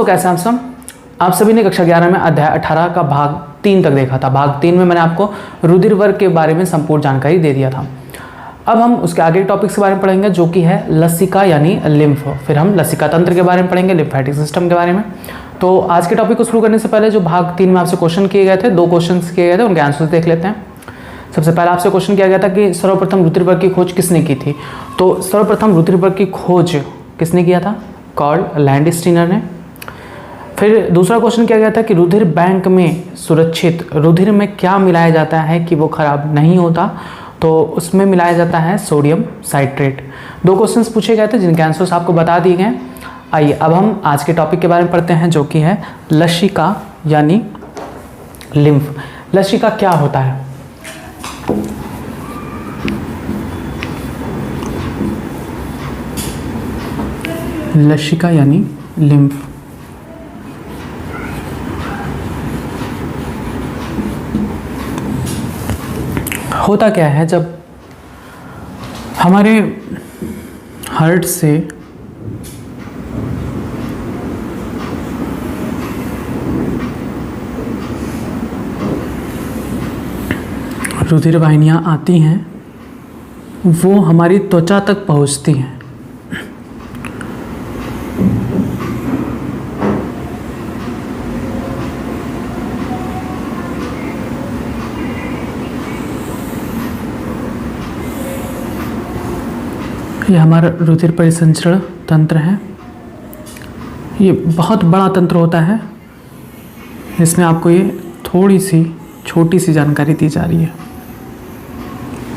तो कैसे आप सब? आप सभी ने कक्षा 11 में अध्याय 18 का भाग 3 तक देखा था। भाग 3 में मैंने आपको रुधिर वर्ग के बारे में संपूर्ण जानकारी दे दिया था। अब हम उसके आगे टॉपिक्स के बारे में पढ़ेंगे जो कि है लसिका यानी लिम्फ। फिर हम लसिका तंत्र के बारे में पढ़ेंगे, लिम्फेटिक सिस्टम के बारे में। तो आज के टॉपिक को शुरू करने से पहले जो भाग 3 में आपसे क्वेश्चन किए गए थे, 2 क्वेश्चन किए गए थे, उनके आंसर्स देख लेते हैं। सबसे पहले आपसे क्वेश्चन किया गया था कि सर्वप्रथम रुधिर वर्ग की खोज किसने की थी। तो सर्वप्रथम रुधिर वर्ग की खोज किसने किया था? कार्ल लैंडस्टीनर ने। फिर दूसरा क्वेश्चन किया गया था कि रुधिर बैंक में सुरक्षित रुधिर में क्या मिलाया जाता है कि वो खराब नहीं होता। तो उसमें मिलाया जाता है सोडियम साइट्रेट। 2 क्वेश्चंस पूछे गए थे जिनके आंसर्स आपको बता दिए गए। आइए अब हम आज के टॉपिक के बारे में पढ़ते हैं जो कि है लसिका यानी लिम्फ। लसिका क्या होता है? लसिका यानी लिम्फ होता क्या है, जब हमारे हार्ट से रुधिर वाहिनियाँ आती हैं, वो हमारी त्वचा तक पहुंचती हैं। ये हमारा रुधिर परिसंचरण तंत्र है। ये बहुत बड़ा तंत्र होता है, जिसमें आपको ये थोड़ी सी छोटी सी जानकारी दी जा रही है।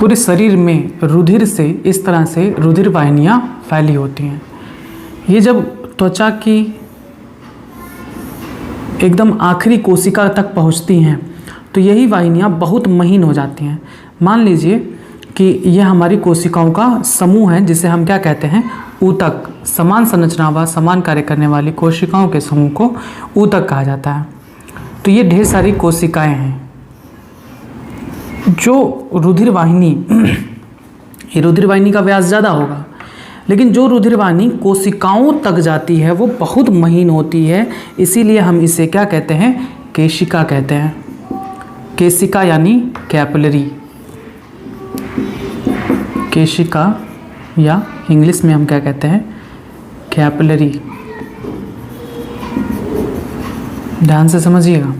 पूरे शरीर में रुधिर से इस तरह से रुधिर वाहिनियाँ फैली होती हैं। ये जब त्वचा की एकदम आखिरी कोशिका तक पहुंचती हैं तो यही वाहिनियाँ बहुत महीन हो जाती हैं। मान लीजिए कि यह हमारी कोशिकाओं का समूह है, जिसे हम क्या कहते हैं? ऊतक। समान संरचना व समान कार्य करने वाली कोशिकाओं के समूह को ऊतक कहा जाता है। तो ये ढेर सारी कोशिकाएं हैं। जो रुधिर वाहिनी ये रुधिर वाहिनी का व्यास ज़्यादा होगा, लेकिन जो रुधिर वाहिनी कोशिकाओं तक जाती है वो बहुत महीन होती है। इसीलिए हम इसे क्या कहते हैं? केशिका कहते हैं। केशिका यानी कैपिलरी। केशिका या इंग्लिश में हम क्या कहते हैं? कैपिलरी। ध्यान से समझिएगा।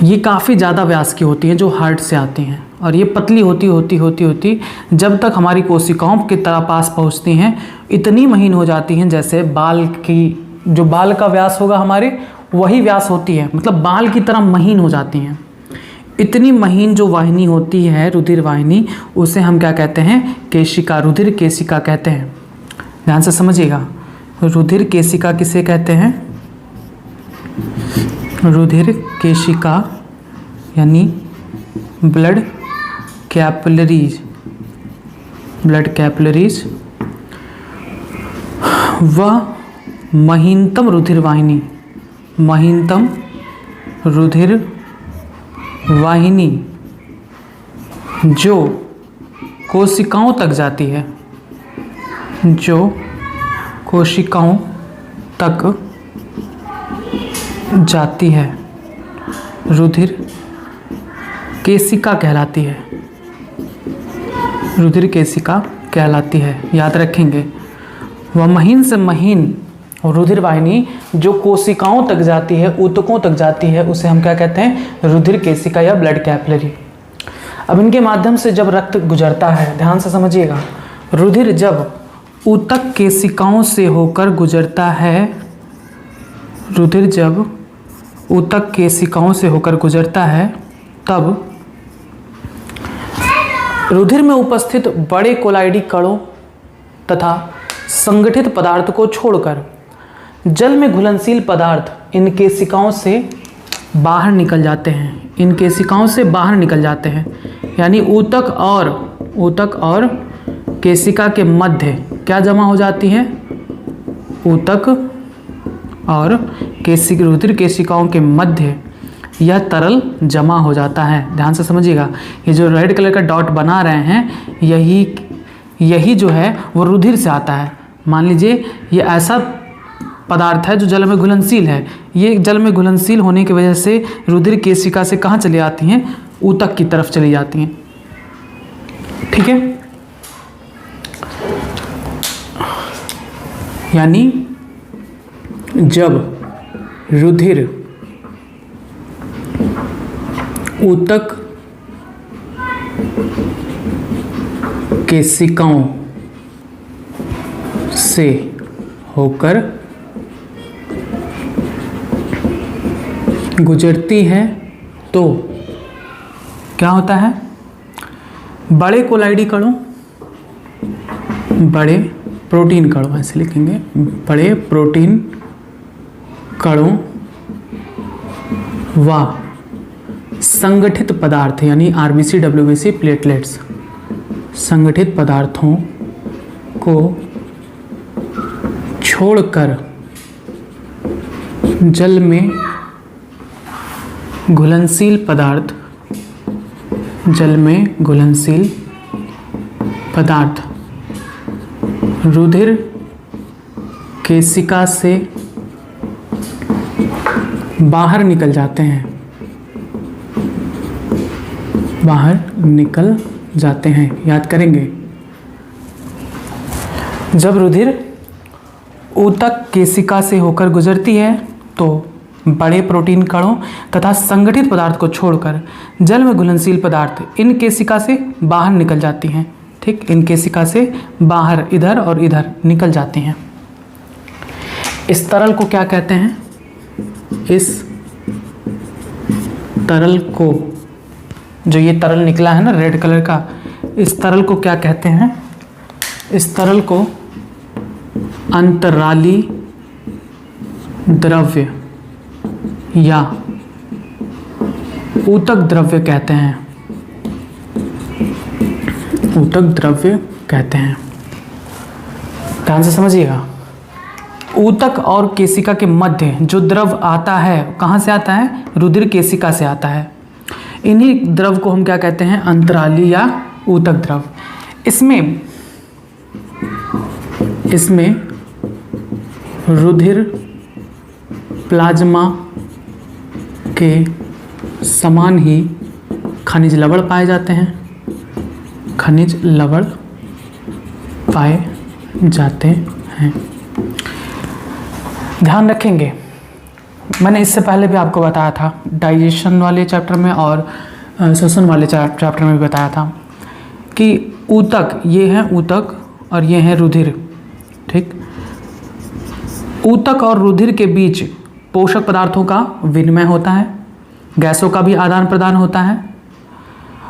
ये काफ़ी ज़्यादा व्यास की होती हैं जो हार्ट से आती हैं, और ये पतली होती जब तक हमारी कोशिकाओं के तरह पास पहुंचती हैं इतनी महीन हो जाती हैं जैसे बाल की, जो बाल का व्यास होगा हमारे वही व्यास होती है, मतलब बाल की तरह महीन हो जाती हैं। इतनी महीन जो वाहिनी होती है रुधिर वाहिनी, उसे हम क्या कहते हैं? केशिका। रुधिर केशिका कहते हैं। ध्यान से समझिएगा। रुधिर केशिका किसे कहते हैं? रुधिर केशिका यानी ब्लड कैपिलरीज। ब्लड कैपिलरीज वह महीनतम रुधिर वाहिनी, महीनतम रुधिर वाहिनी जो कोशिकाओं तक जाती है, जो कोशिकाओं तक जाती है, रुधिर केशिका कहलाती है। रुधिर केशिका कहलाती है। याद रखेंगे, वह महीन से महीन रुधिर वाहिनी जो कोशिकाओं तक जाती है, ऊतकों तक जाती है, उसे हम क्या कहते हैं? रुधिर केशिका या ब्लड कैपिलरी। अब इनके माध्यम से जब रक्त गुजरता है, ध्यान से समझिएगा, रुधिर जब ऊतक केशिकाओं से होकर गुजरता है, रुधिर जब ऊतक केशिकाओं से होकर गुजरता है, तब रुधिर में उपस्थित बड़े कोलाइडी कणों तथा संगठित पदार्थ को छोड़कर जल में घुलनशील पदार्थ इन केशिकाओं से बाहर निकल जाते हैं। इन केशिकाओं से बाहर निकल जाते हैं, यानी ऊतक और केशिका के मध्य क्या जमा हो जाती हैं? ऊतक और रुधिर केशिकाओं के मध्य यह तरल जमा हो जाता है। ध्यान से समझिएगा। ये जो रेड कलर का डॉट बना रहे हैं, यही जो है वो रुधिर से आता है। मान लीजिए ये ऐसा पदार्थ है जो जल में घुलनशील है। ये जल में घुलनशील होने की वजह से रुधिर केशिका से कहाँ चली आती हैं, ऊतक की तरफ चली जाती हैं। ठीक है, यानी जब रुधिर ऊतक केशिकाओं से होकर गुजरती है तो क्या होता है, बड़े कोलाइडी कणों, बड़े प्रोटीन कणों, ऐसे लिखेंगे, बड़े प्रोटीन कणों व संगठित पदार्थ यानी आरबीसी, डब्ल्यूबीसी, प्लेटलेट्स, संगठित पदार्थों को छोड़कर जल में घुलनशील पदार्थ, जल में घुलनशील पदार्थ रुधिर केशिका से बाहर निकल जाते हैं, बाहर निकल जाते हैं। याद करेंगे, जब रुधिर ऊतक केशिका से होकर गुजरती है तो बड़े प्रोटीन कणों तथा संगठित पदार्थ को छोड़कर जल में घुलनशील पदार्थ इन केशिका से बाहर निकल जाती हैं। ठीक, इन केशिका से बाहर इधर और इधर निकल जाती हैं। इस तरल को क्या कहते हैं, इस तरल को, जो ये तरल निकला है ना रेड कलर का, इस तरल को क्या कहते हैं, इस तरल को अंतराली द्रव्य या ऊतक द्रव्य कहते हैं, ऊतक द्रव्य कहते हैं। ध्यान से समझिएगा, ऊतक और केशिका के मध्य जो द्रव आता है, कहाँ से आता है, रुधिर केशिका से आता है। इन्हीं द्रव को हम क्या कहते हैं, अंतराली या ऊतक द्रव। इसमें रुधिर प्लाज्मा के समान ही खनिज लवण पाए जाते हैं, खनिज लवण पाए जाते हैं। ध्यान रखेंगे, मैंने इससे पहले भी आपको बताया था, डाइजेशन वाले चैप्टर में और श्वसन वाले चैप्टर में भी बताया था कि ऊतक, ये है ऊतक और ये है रुधिर। ठीक, ऊतक और रुधिर के बीच पोषक पदार्थों का विनिमय होता है, गैसों का भी आदान प्रदान होता है।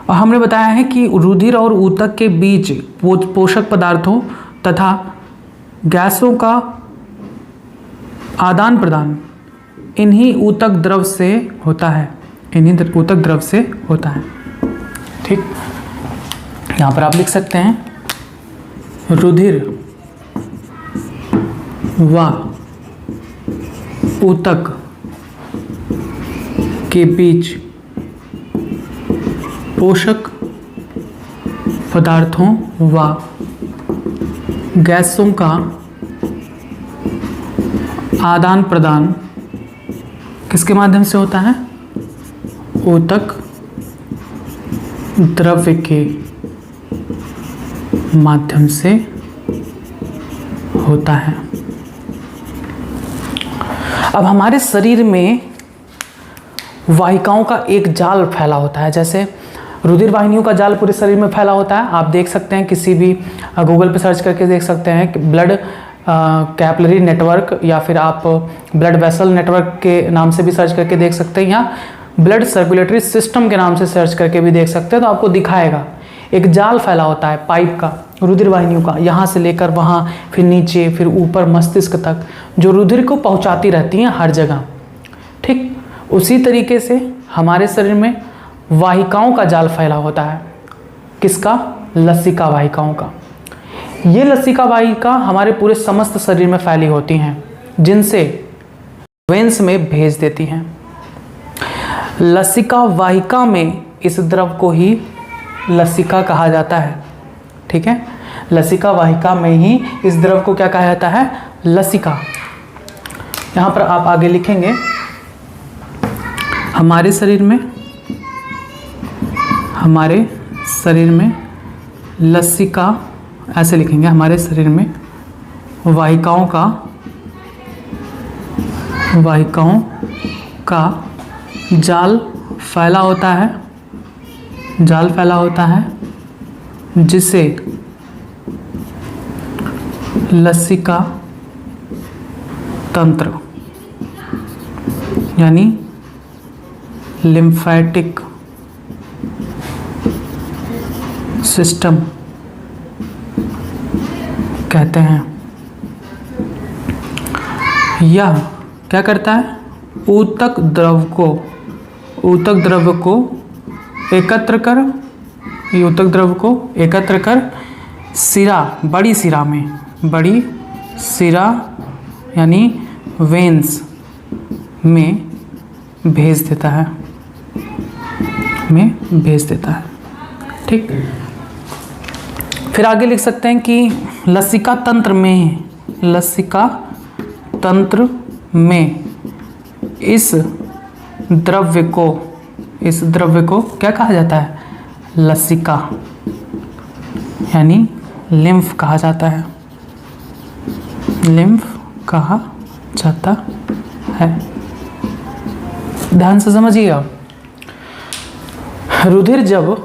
और हमने बताया है कि रुधिर और ऊतक के बीच पोषक पदार्थों तथा गैसों का आदान प्रदान इन्हीं ऊतक द्रव से होता है, इन्हीं ऊतक द्रव से होता है। ठीक, यहाँ पर आप लिख सकते हैं रुधिर व ऊतक के बीच पोषक पदार्थों व गैसों का आदान प्रदान किसके माध्यम से होता है, ऊतक द्रव्य के माध्यम से होता है। अब हमारे शरीर में वाहिकाओं का एक जाल फैला होता है, जैसे रुधिर वाहिनियों का जाल पूरे शरीर में फैला होता है। आप देख सकते हैं, किसी भी गूगल पे सर्च करके देख सकते हैं कि ब्लड कैपिलरी नेटवर्क, या फिर आप ब्लड वेसल नेटवर्क के नाम से भी सर्च करके देख सकते हैं, या ब्लड सर्कुलेटरी सिस्टम के नाम से सर्च करके भी देख सकते हैं। तो आपको दिखाएगा एक जाल फैला होता है पाइप का, रुधिर वाहिनियों का, यहाँ से लेकर वहाँ, फिर नीचे, फिर ऊपर मस्तिष्क तक, जो रुधिर को पहुँचाती रहती हैं हर जगह। ठीक, उसी तरीके से हमारे शरीर में वाहिकाओं का जाल फैला होता है। किसका, लसिका वाहिकाओं का। ये लसिका वाहिका हमारे पूरे समस्त शरीर में फैली होती हैं, जिनसे वेंस में भेज देती हैं। लसिका वाहिका में इस द्रव को ही लसिका कहा जाता है। ठीक है, लसिका वाहिका में ही इस द्रव को क्या कहा जाता है, लसिका। यहाँ पर आप आगे लिखेंगे हमारे शरीर में लसिका, ऐसे लिखेंगे, हमारे शरीर में वाहिकाओं का जाल फैला होता है जिसे लसिका तंत्र यानी लिम्फेटिक सिस्टम कहते हैं। यह क्या करता है? ऊतक द्रव को एकत्र कर सिरा, बड़ी सिरा यानी वेन्स में भेज देता है, ठीक। फिर आगे लिख सकते हैं कि लसिका तंत्र में इस द्रव्य को क्या कहा जाता है? लसिका यानी लिम्फ कहा जाता है। ध्यान से समझिएगा, रुधिर जब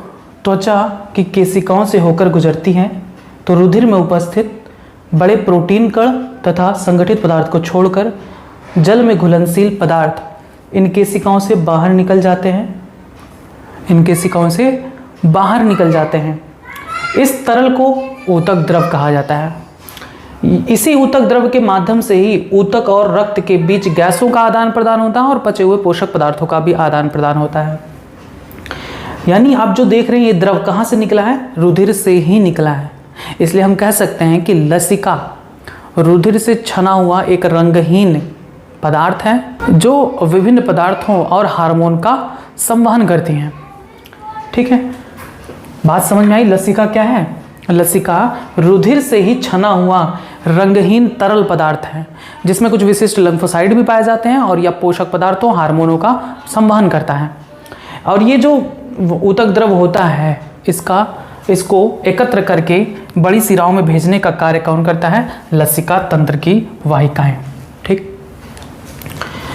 त्वचा की केशिकाओं से होकर गुजरती है तो रुधिर में उपस्थित बड़े प्रोटीन कण तथा संगठित पदार्थ को छोड़कर जल में घुलनशील पदार्थ इन केशिकाओं से बाहर निकल जाते हैं। इस तरल को ऊतक द्रव कहा जाता है। इसी ऊतक द्रव के माध्यम से ही ऊतक और रक्त के बीच गैसों का आदान प्रदान होता है और पचे हुए पोषक पदार्थों का भी आदान प्रदान होता है। यानी आप जो देख रहे हैं ये द्रव कहाँ से निकला है? रुधिर से ही निकला है। इसलिए हम कह सकते हैं कि लसिका रुधिर से छना हुआ एक रंगहीन पदार्थ है जो विभिन्न पदार्थों और हार्मोन का संवहन करती हैं। ठीक है, बात समझ में आई? लसिका क्या है? लसिका रुधिर से ही छना हुआ रंगहीन तरल पदार्थ है जिसमें कुछ विशिष्ट लिम्फोसाइट भी पाए जाते हैं और यह पोषक पदार्थों हार्मोनों का संवहन करता है। और ये जो ऊतक द्रव होता है इसको एकत्र करके बड़ी सिराओं में भेजने का कार्य कौन करता है? लसिका तंत्र की वाहिकाएं। ठीक,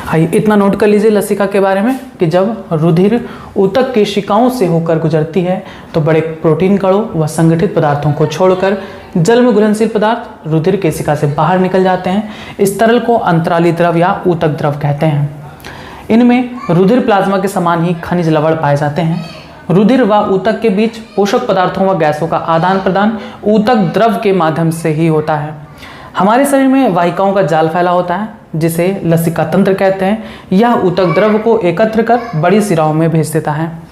आइए इतना नोट कर लीजिए लसिका के बारे में कि जब रुधिर ऊतक केशिकाओं से होकर गुजरती है तो बड़े प्रोटीन कणों व संगठित पदार्थों को छोड़कर जल में घुलनशील पदार्थ रुधिर केशिका से बाहर निकल जाते हैं। इस तरल को अंतराली द्रव या ऊतक द्रव कहते हैं। इनमें रुधिर प्लाज्मा के समान ही खनिज लवण पाए जाते हैं। रुधिर व ऊतक के बीच पोषक पदार्थों व गैसों का आदान प्रदान ऊतक द्रव के माध्यम से ही होता है। हमारे शरीर में वाहिकाओं का जाल फैला होता है जिसे लसिका तंत्र कहते हैं। यह ऊतक द्रव को एकत्र कर बड़ी सिराओं में भेज देता है।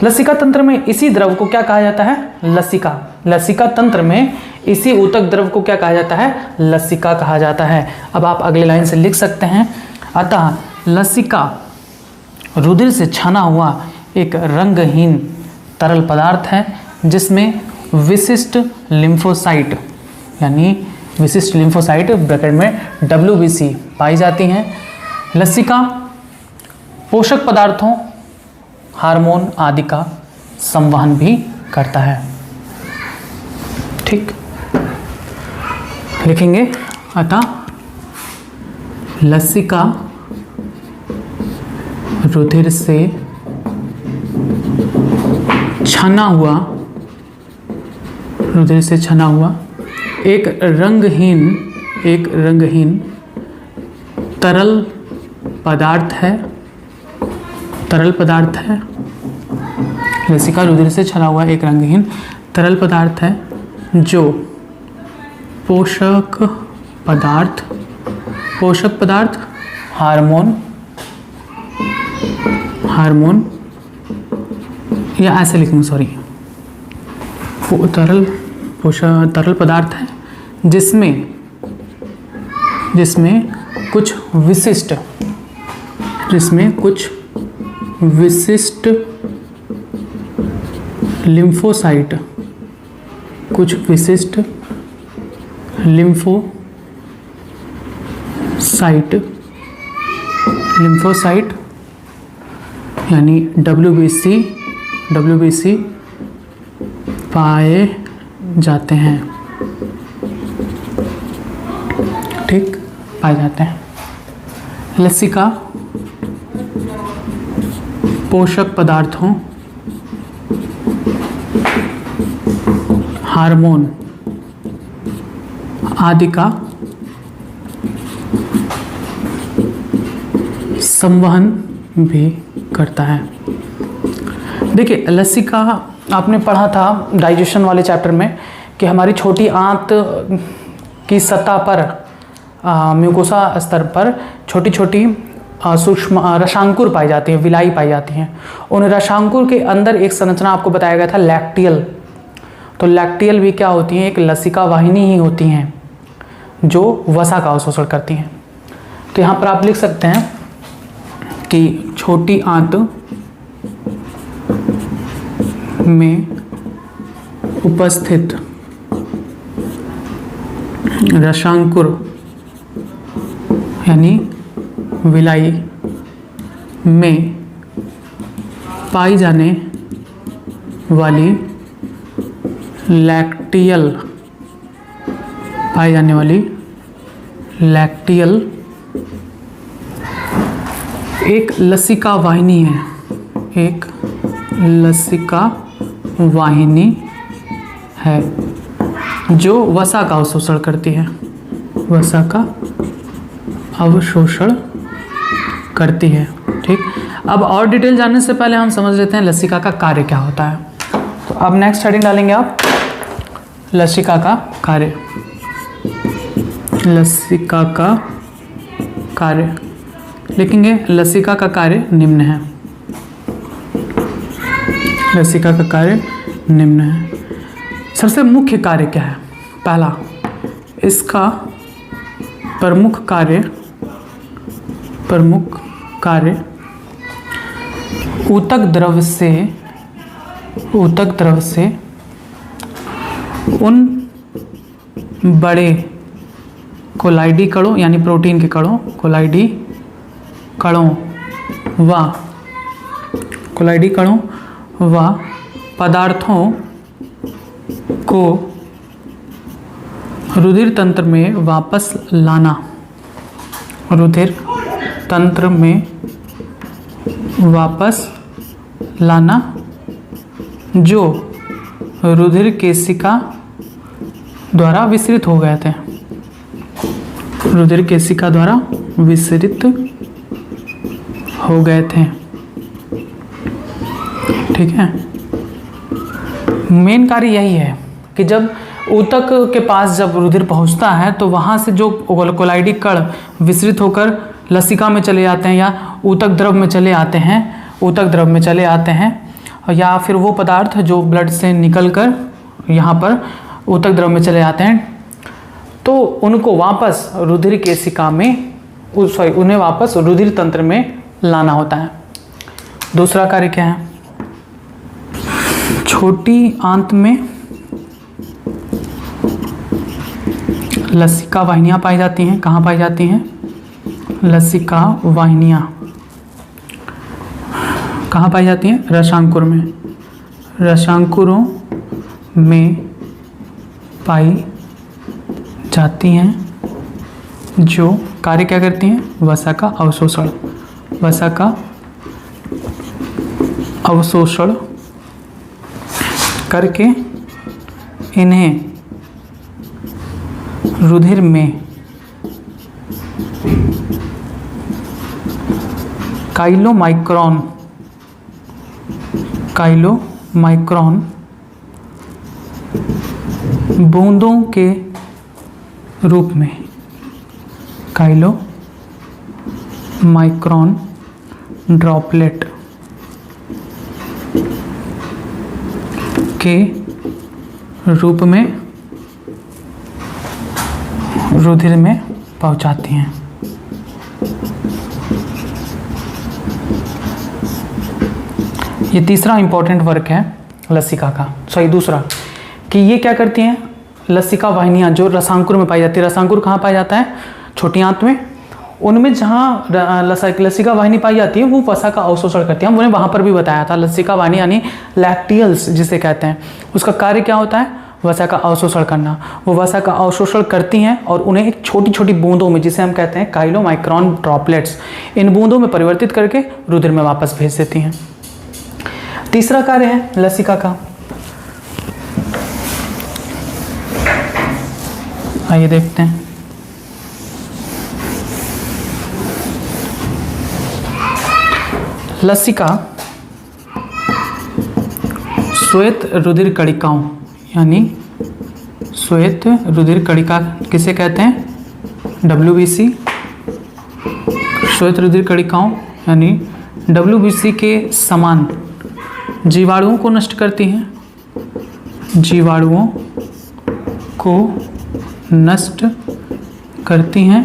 लसिका तंत्र में इसी द्रव को क्या कहा जाता है? लसिका। लसिका तंत्र में इसी ऊतक द्रव को क्या कहा जाता है? लसिका कहा जाता है। अब आप अगले लाइन से लिख सकते हैं, अतः लसिका रुधिर से छना हुआ एक रंगहीन तरल पदार्थ है जिसमें विशिष्ट लिम्फोसाइट यानी विशिष्ट लिम्फोसाइट ब्रैकेट में WBC पाई जाती हैं। लसिका पोषक पदार्थों हार्मोन आदि का संवहन भी करता है। ठीक, लिखेंगे, अतः लसिका रुधिर से छना हुआ एक रंगहीन तरल पदार्थ है। लसिका रुधिर से छना हुआ एक रंगहीन तरल पदार्थ है जो पोषक पदार्थ हार्मोन या ऐसे लिखूंगा, सॉरी, तरल पदार्थ है जिसमें कुछ विशिष्ट साइट, लिम्फोसाइट यानी WBC पाए जाते हैं। ठीक, पाए जाते हैं। लसिका पोषक पदार्थों, हार्मोन आदि का संवहन भी करता है। देखिए, लसिका आपने पढ़ा था डाइजेशन वाले चैप्टर में कि हमारी छोटी आंत की सतह पर म्यूकोसा स्तर पर छोटी छोटी सूक्ष्म रसांकुर पाई जाती हैं, विलाई पाई जाती हैं। उन रसांकुर के अंदर एक संरचना आपको बताया गया था, लैक्टियल। तो लैक्टियल भी क्या होती हैं? एक लसिका वाहिनी ही होती हैं जो वसा का अवशोषण करती हैं। तो यहाँ पर आप लिख सकते हैं कि छोटी आंत में उपस्थित रसांकुर यानी विलाई में पाई जाने वाली लैक्टियल एक लसिका वाहिनी है, एक लसिका वाहिनी है जो वसा का अवशोषण करती है, वसा का अवशोषण करती है। ठीक, अब और डिटेल जानने से पहले हम समझ लेते हैं लसिका का कार्य क्या होता है। तो अब नेक्स्ट हेडिंग डालेंगे आप, लसिका का कार्य। लसिका का कार्य लिखेंगे, लसिका का कार्य निम्न है। लसिका का कार्य निम्न है। सबसे मुख्य कार्य क्या है? पहला, इसका प्रमुख कार्य ऊतक द्रव से उन बड़े कोलाइडी कणों यानी प्रोटीन के कणों, कोलाइडी कणों व पदार्थों को रुधिर तंत्र में वापस लाना, रुधिर तंत्र में वापस लाना जो रुधिर केशिका द्वारा विसरित हो गए थे, रुधिर केशिका द्वारा विसरित हो गए थे। ठीक है, मेन कार्य यही है कि जब ऊतक के पास जब रुधिर पहुंचता है तो वहाँ से जो कोलाइडी कण विसरित होकर लसिका में चले जाते हैं या ऊतक द्रव में चले आते हैं, या फिर वो पदार्थ जो ब्लड से निकलकर यहाँ पर ऊतक द्रव में चले जाते हैं, तो उनको वापस रुधिर केशिका में उन्हें वापस रुधिर तंत्र में लाना होता है। दूसरा कार्य क्या है? छोटी आंत में लसिका वाहिनियाँ पाई जाती हैं। कहाँ पाई जाती हैं? लसिका वाहिनियाँ कहाँ पाई जाती हैं? रसांकुर में, रसांकुरों में पाई जाती हैं जो कार्य क्या करती हैं? वसा का अवशोषण, वसा का अवशोषण करके इन्हें रुधिर में काइलोमाइक्रोन बूंदों के रूप में, काइलोमाइक्रोन ड्रॉपलेट के रूप में रुधिर में पहुंचाती हैं। ये तीसरा इंपॉर्टेंट वर्क है लसिका का, दूसरा कि ये क्या करती हैं? लसिका वाहिनियाँ जो रसांकुर में पाई जाती है। रसांकुर कहाँ पाया जाता है? छोटी आंत में। उनमें जहाँ लसिका वाहिनी पाई जाती है वो वसा का अवशोषण करती है। हमने वहाँ पर भी बताया था लसिका वाहिनी यानी लैक्टियल्स जिसे कहते हैं, उसका कार्य क्या होता है, वसा का अवशोषण करना। वो वसा का अवशोषण करती हैं और उन्हें एक छोटी छोटी बूंदों में, जिसे हम कहते हैं काइलोमाइक्रोन ड्रॉपलेट्स, इन बूंदों में परिवर्तित करके रुधिर में वापस भेज देती हैं। तीसरा कार्य है लसिका का, आइए देखते हैं। लसिका श्वेत रुधिर कणिकाओं यानी श्वेत रुधिर कणिका किसे कहते हैं, WBC, श्वेत रुधिर कणिकाओं यानी WBC के समान जीवाणुओं को नष्ट करती हैं, जीवाणुओं को नष्ट करती हैं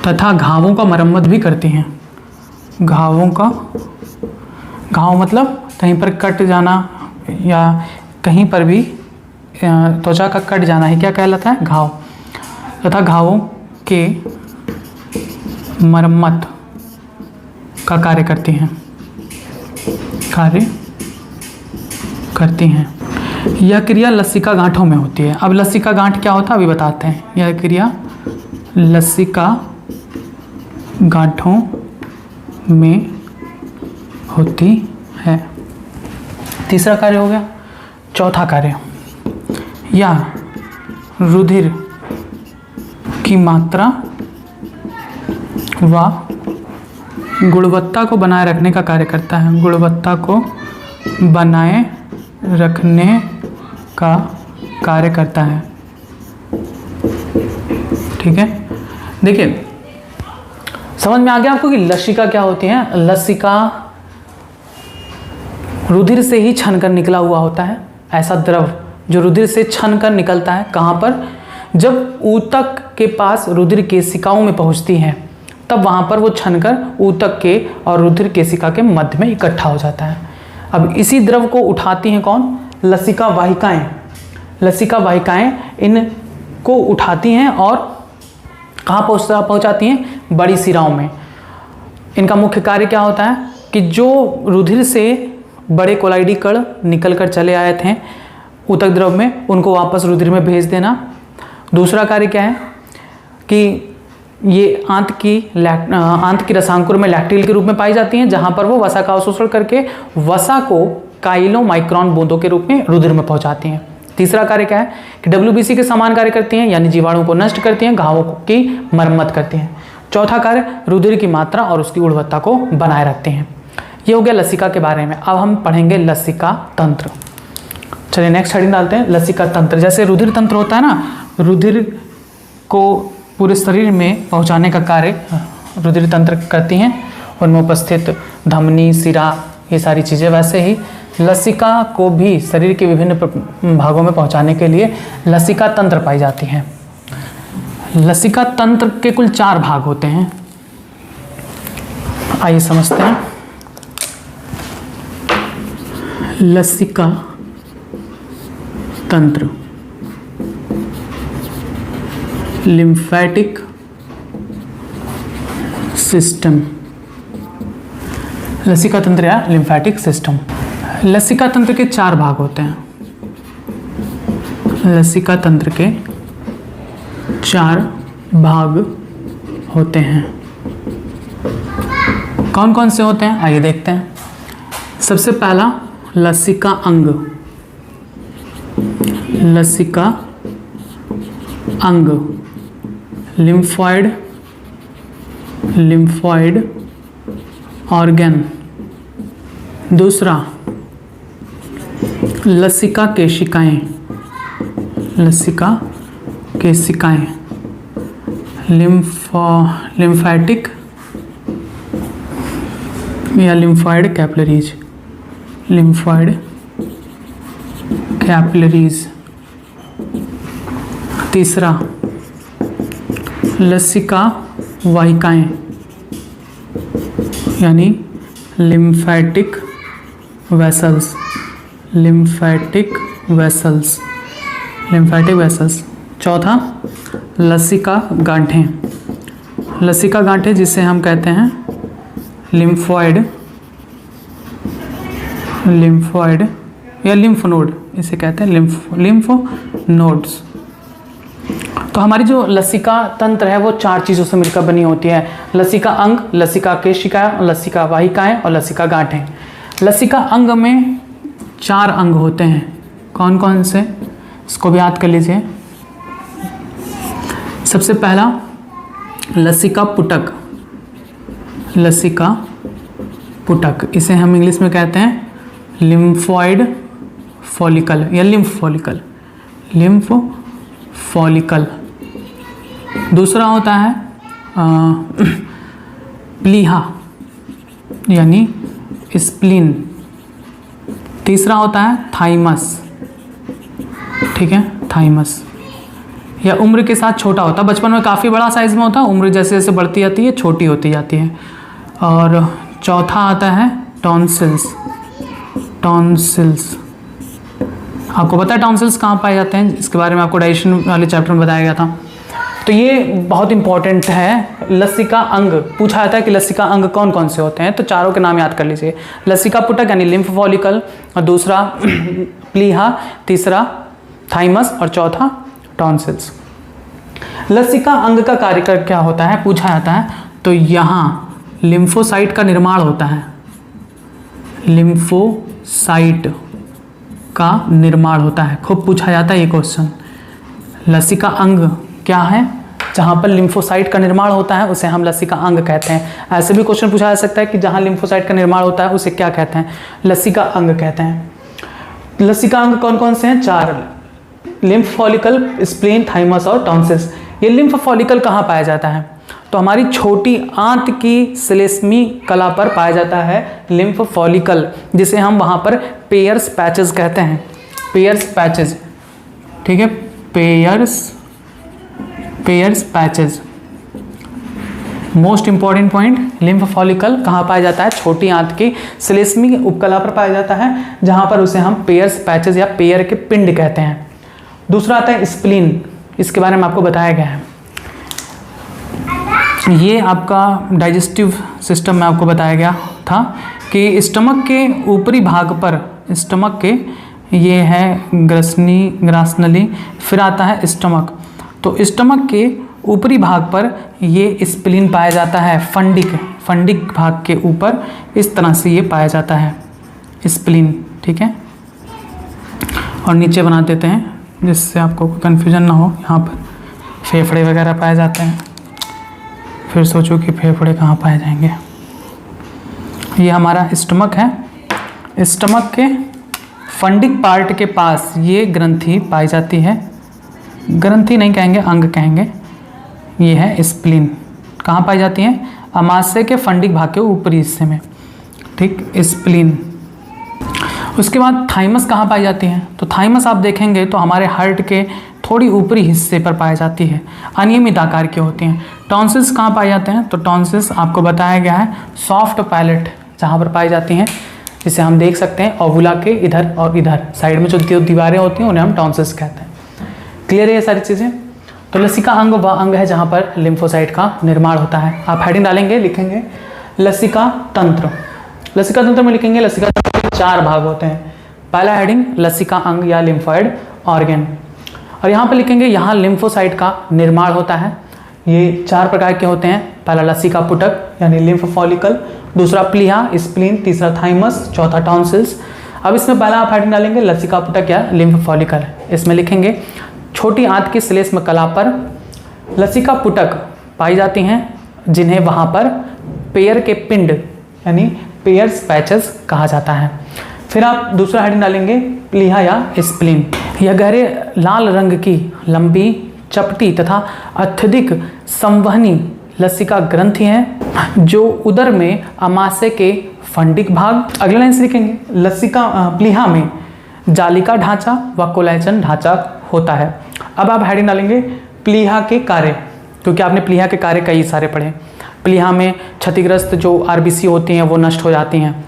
तथा घावों का मरम्मत भी करती हैं। घाव मतलब कहीं पर कट जाना या कहीं पर भी त्वचा का कट जाना ही क्या कहलाता है, घाव, तथा घावों के मरम्मत का कार्य करती हैं। यह क्रिया लसिका गांठों में होती है। अब लसिका गांठ क्या होता है अभी बताते हैं। यह क्रिया लसिका गांठों में होती है। तीसरा कार्य हो गया। चौथा कार्य, या रुधिर की मात्रा व गुणवत्ता को बनाए रखने का कार्य करता है। गुणवत्ता को बनाए रखने का कार्य करता है। ठीक है, देखिए समझ में आ गया आपको कि लसिका क्या होती है। लसिका रुधिर से ही छनकर निकला हुआ होता है, ऐसा द्रव जो रुधिर से छनकर निकलता है। कहाँ पर, जब ऊतक के पास रुधिर केशिकाओं में पहुंचती है तब वहाँ पर वो छनकर ऊतक के और रुधिर केशिका के मध्य में इकट्ठा हो जाता है। अब इसी द्रव को उठाती हैं कौन, लसिका वाहिकाएं। लसिका वाहिकाएं इनको उठाती हैं और कहाँ पहुँचाती हैं, बड़ी शिराओं में। इनका मुख्य कार्य क्या होता है कि जो रुधिर से बड़े कोलाइडी कण निकल कर चले आए थे ऊतक द्रव में, उनको वापस रुधिर में भेज देना। दूसरा कार्य क्या है कि ये आंत की रसांकुर में लैक्टिल के रूप में पाई जाती हैं, जहाँ पर वो वसा का अवशोषण करके वसा को काइलोमाइक्रोन बूंदों के रूप में रुधिर में पहुँचाती हैं। तीसरा कार्य क्या है कि WBC के समान कार्य करती हैं, यानी जीवाणुओं को नष्ट करती हैं, घावों की मरम्मत करती हैं। चौथा कार्य रुधिर की मात्रा और उसकी गुणवत्ता को बनाए रखते हैं। ये हो गया लसिका के बारे में। अब हम पढ़ेंगे लसिका तंत्र। चलिए नेक्स्ट हेडिंग डालते हैं, लसिका तंत्र। जैसे रुधिर तंत्र होता है ना, रुधिर को पूरे शरीर में पहुंचाने का कार्य रुधिर तंत्र करती हैं, उनमें उपस्थित धमनी, सिरा, ये सारी चीज़ें। वैसे ही लसिका को भी शरीर के विभिन्न भागों में पहुंचाने के लिए लसिका तंत्र पाई जाती है। लसिका तंत्र के कुल 4 भाग होते हैं, आइए समझते हैं। लसिका तंत्र, लिम्फेटिक सिस्टम। लसिका तंत्र या लिम्फेटिक सिस्टम। लसिका तंत्र के 4 भाग होते हैं। लसिका तंत्र के 4 भाग होते हैं। कौन कौन से होते हैं आइए देखते हैं। सबसे पहला लसिका अंग। लसिका अंग लिम्फॉइड ऑर्गन। दूसरा लसिका केशिकाएं। लसिका केशिकाएं लिम्फेटिक या लिम्फॉइड कैपिलरीज। Lymphoid capillaries. तीसरा लसिका वाहिकाएं यानी lymphatic vessels. Lymphatic vessels. Lymphatic vessels. चौथा लसिका गांठें। लसिका गांठें जिसे हम कहते हैं लिम्फोइड या लिम्फ नोड, इसे कहते हैं लिम्फ नोड्स। तो हमारी जो लसिका तंत्र है वो 4 चीज़ों से मिलकर बनी होती है। लसिका अंग, लसिका केशिकाएं, लसिका वाहिकाएं और लसिका गांठें। लसिका अंग में 4 अंग होते हैं। कौन कौन से, इसको भी याद कर लीजिए। सबसे पहला लसिका पुटक, लसिका पुटक, इसे हम इंग्लिश में कहते हैं लिम्फोइड फॉलिकल या लिम्फ फॉलिकल। दूसरा होता है प्लीहा यानी स्प्लीन। तीसरा होता है थाइमस, ठीक है, थाइमस, या उम्र के साथ छोटा होता है। बचपन में काफ़ी बड़ा साइज़ में होता है, उम्र जैसे जैसे बढ़ती जाती है छोटी होती जाती है। और चौथा आता है टॉन्सिल्स। आपको पता है टॉन्सिल्स कहाँ पाए जाते हैं, इसके बारे में आपको डाइजेशन वाले चैप्टर में बताया गया था। तो ये बहुत इंपॉर्टेंट है। लसिका अंग पूछा जाता है कि लसिका अंग कौन कौन से होते हैं, तो चारों के नाम याद कर लीजिए। लसिका पुटक यानी लिम्फ फॉलिकल, और दूसरा प्लीहा, तीसरा थाइमस और चौथा टॉन्सिल्स। लसिका अंग का कार्य क्या होता है पूछा जाता है, तो यहाँ लिम्फोसाइट का निर्माण होता है। लिम्फोसाइट का निर्माण होता है, खूब पूछा जाता है ये क्वेश्चन। लसिका अंग क्या है, जहाँ पर लिम्फोसाइट का निर्माण होता है उसे हम लसिका अंग कहते हैं। ऐसे भी क्वेश्चन पूछा जा सकता है कि जहाँ लिम्फोसाइट का निर्माण होता है उसे क्या कहते हैं, लसिका अंग कहते हैं। लसिका अंग कौन कौन से हैं, 4, लिम्फ फॉलिकल, स्प्लीन, थाइमस और टॉन्सिल्स। ये लिम्फ फॉलिकल कहाँ पाया जाता है, तो हमारी छोटी आंत की श्लेष्मी कला पर पाया जाता है लिम्फ फॉलिकल, जिसे हम वहाँ पर पेयर्स पैचेस कहते हैं। पेयर्स पैचेस, ठीक है, pairs patches. Most important point, lymph follicle कहाँ पाया जाता है, छोटी आंत की श्लेष्मी उपकला पर पाया जाता है, जहाँ पर उसे हम पेयर्स पैचेस या पेयर के पिंड कहते हैं। दूसरा आता है स्प्लीन, इसके बारे में आपको बताया गया है। ये आपका डाइजेस्टिव सिस्टम में आपको बताया गया था कि स्टमक के ऊपरी भाग पर, स्टमक के, ये है ग्रासनली, फिर आता है स्टमक। तो स्टमक के ऊपरी भाग पर ये स्प्लीन पाया जाता है, फंडिक भाग के ऊपर इस तरह से ये पाया जाता है स्प्लीन, ठीक है। और नीचे बना देते हैं जिससे आपको कन्फ्यूजन ना हो। यहाँ पर फेफड़े वगैरह पाए जाते हैं, फिर सोचो कि फेफड़े कहाँ पाए जाएंगे। ये हमारा स्टमक है। स्टमक के फंडिक पार्ट के पास ये ग्रंथि पाई जाती है, ग्रंथि नहीं कहेंगे, अंग कहेंगे। ये है स्प्लीन, कहाँ पाई जाती है, अमाशय के फंडिक भाग के ऊपरी हिस्से में, ठीक, स्प्लीन। उसके बाद थाइमस कहाँ पाई जाती है, तो थाइमस आप देखेंगे तो हमारे हार्ट के थोड़ी ऊपरी हिस्से पर पाई जाती है, अनियमित आकार की होती हैं। टॉन्सिल्स कहाँ पाए जाते हैं, तो टॉन्सिल्स आपको बताया गया है सॉफ्ट पैलेट जहाँ पर पाई जाती हैं, जिसे हम देख सकते हैं ओवुला के इधर और इधर साइड में जो दीवारें होती हैं उन्हें हम टॉन्सिल्स कहते हैं। क्लियर है ये सारी चीज़ें। तो लसिका अंग वह अंग है जहाँ पर लिम्फोसाइट का निर्माण होता है। आप हेडिंग डालेंगे, लिखेंगे लसिका तंत्र। लसिका तंत्र में लिखेंगे लसिका तंत्र के 4 भाग होते हैं। पहला हेडिंग लसिका अंग या लिम्फॉइड ऑर्गन, और यहाँ पर लिखेंगे यहाँ लिम्फोसाइट का निर्माण होता है। ये 4 प्रकार के होते हैं। पहला लसिका पुटक यानी लिम्फ फॉलिकल, दूसरा प्लीहा स्प्लीन, तीसरा थाइमस, चौथा टॉन्सिल्स। अब इसमें पहला आप हेडिंग डालेंगे लसिका पुटक या लिम्फ फॉलिकल। इसमें लिखेंगे छोटी आंत की श्लेष्म कला पर लसिका पुटक पाई जाती हैं, जिन्हें वहाँ पर पेयर के पिंड यानी पेयर्स पैचेस कहा जाता है। फिर आप दूसरा हेडिंग डालेंगे प्लीहा या स्प्लीन। यह गहरे लाल रंग की लंबी, चपटी तथा अत्यधिक संवहनी लसिका ग्रंथि है जो उदर में अमाशय के फंडिक भाग। अगला लाइन से लिखेंगे लसिका प्लीहा में जालिका ढांचा व कोलेजन ढांचा होता है। अब आप हेडिंग डालेंगे प्लीहा के कार्य, क्योंकि आपने प्लीहा के कार्य कई सारे पढ़े। प्लीहा में क्षतिग्रस्त जो आरबीसी होती हैं वो नष्ट हो जाती हैं।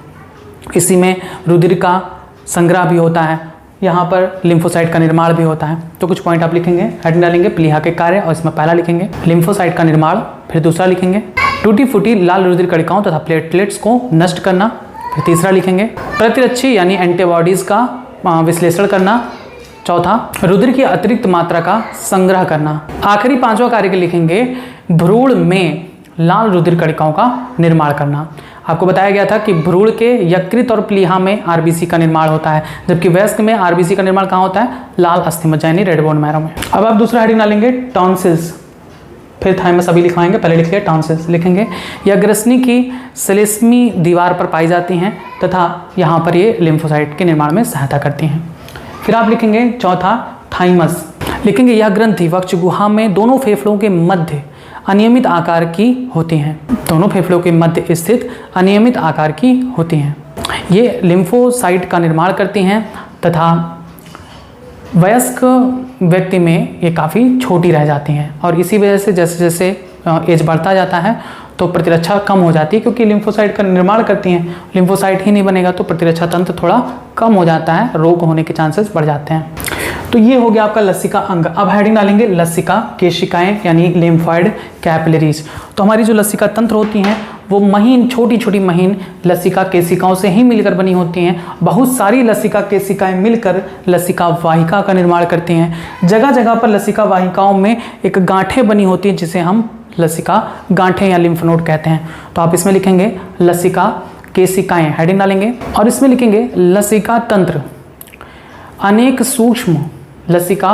इसी में रुधिर का संग्रह भी होता है यहाँ पर लिम्फोसाइट का निर्माण भी होता है। तो कुछ पॉइंट आप लिखेंगे, हेडिंग डालेंगे प्लीहा के कार्य, और इसमें पहला लिखेंगे लिम्फोसाइट का निर्माण, फिर दूसरा लिखेंगे टूटी फूटी लाल रुधिर कणिकाओं तथा प्लेटलेट्स को नष्ट करना, फिर तीसरा लिखेंगे प्रतिरक्षी यानी एंटीबॉडीज का विश्लेषण करना, चौथा रुधिर की अतिरिक्त मात्रा का संग्रह करना, आखिरी पांचवा कार्य के लिखेंगे भ्रूण में लाल रुधिर कणिकाओं का निर्माण करना। आपको बताया गया था कि भ्रूण के यकृत और प्लीहा में आरबीसी का निर्माण होता है, जबकि वयस्क में आरबीसी का निर्माण कहाँ होता है? लाल अस्थिमज्जा यानी रेड बोन मैरो में। अब आप दूसरा हेडिंग डालेंगे टॉन्सिल्स, फिर थाइमस अभी लिखवाएंगे, पहले लिखिए टॉन्सिल्स लिखेंगे। यह ग्रसनी की श्लेष्मी दीवार पर पाई जाती हैं तथा यहाँ पर ये लिम्फोसाइट के निर्माण में सहायता करती हैं। फिर आप लिखेंगे चौथा थाइमस, लिखेंगे यह ग्रंथि वक्ष गुहा में दोनों फेफड़ों के मध्य अनियमित आकार की होती हैं, दोनों फेफड़ों के मध्य स्थित अनियमित आकार की होती हैं। ये लिम्फोसाइट का निर्माण करती हैं तथा वयस्क व्यक्ति में ये काफ़ी छोटी रह जाती हैं, और इसी वजह से जैसे जैसे एज बढ़ता जाता है तो प्रतिरक्षा कम हो जाती है, क्योंकि लिम्फोसाइट का निर्माण करती हैं। लिम्फोसाइट ही नहीं बनेगा तो प्रतिरक्षा तंत्र थोड़ा कम हो जाता है, रोग होने के चांसेस बढ़ जाते हैं। तो ये हो गया आपका लसिका अंग। अब हेडिंग डालेंगे लसिका केशिकाएं यानी लिम्फॉइड कैपिलरीज। तो हमारी जो लसिका तंत्र होती हैं वो महीन छोटी छोटी महीन लसिका केशिकाओं से ही मिलकर बनी होती हैं। बहुत सारी लसिका केशिकाएं मिलकर लसिका वाहिका का निर्माण करती हैं। जगह जगह पर लसिका वाहिकाओं में एक गांठें बनी होती हैं जिसे हम लसिका गांठें या लिम्फ नोड कहते हैं। तो आप इसमें लिखेंगे लसिका केशिकाएं, हेडिंग डालेंगे, और इसमें लिखेंगे लसिका तंत्र अनेक सूक्ष्म लसिका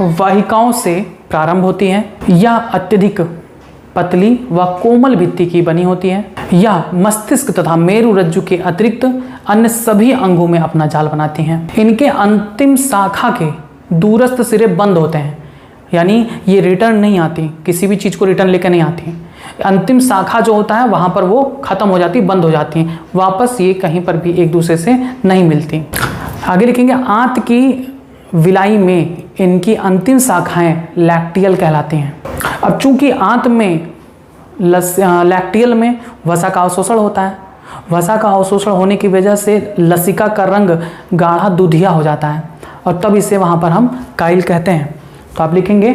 वाहिकाओं से प्रारंभ होती है, या अत्यधिक पतली व कोमल भित्ति की बनी होती है, या मस्तिष्क तथा मेरु रज्जु के अतिरिक्त अन्य सभी अंगों में अपना जाल बनाती हैं। इनके अंतिम शाखा के दूरस्थ सिरे बंद होते हैं, यानी ये रिटर्न नहीं आती, किसी भी चीज़ को रिटर्न लेकर नहीं आती। अंतिम शाखा जो होता है वहाँ पर वो खत्म हो जाती, बंद हो जाती हैं, वापस ये कहीं पर भी एक दूसरे से नहीं मिलती। आगे लिखेंगे आंत की विलाई में इनकी अंतिम शाखाएं लैक्टियल कहलाती हैं। अब चूंकि आंत में लैक्टियल में वसा का अवशोषण होता है, वसा का अवशोषण होने की वजह से लसिका का रंग गाढ़ा दूधिया हो जाता है, और तब इसे वहाँ पर हम काइल कहते हैं। तो आप लिखेंगे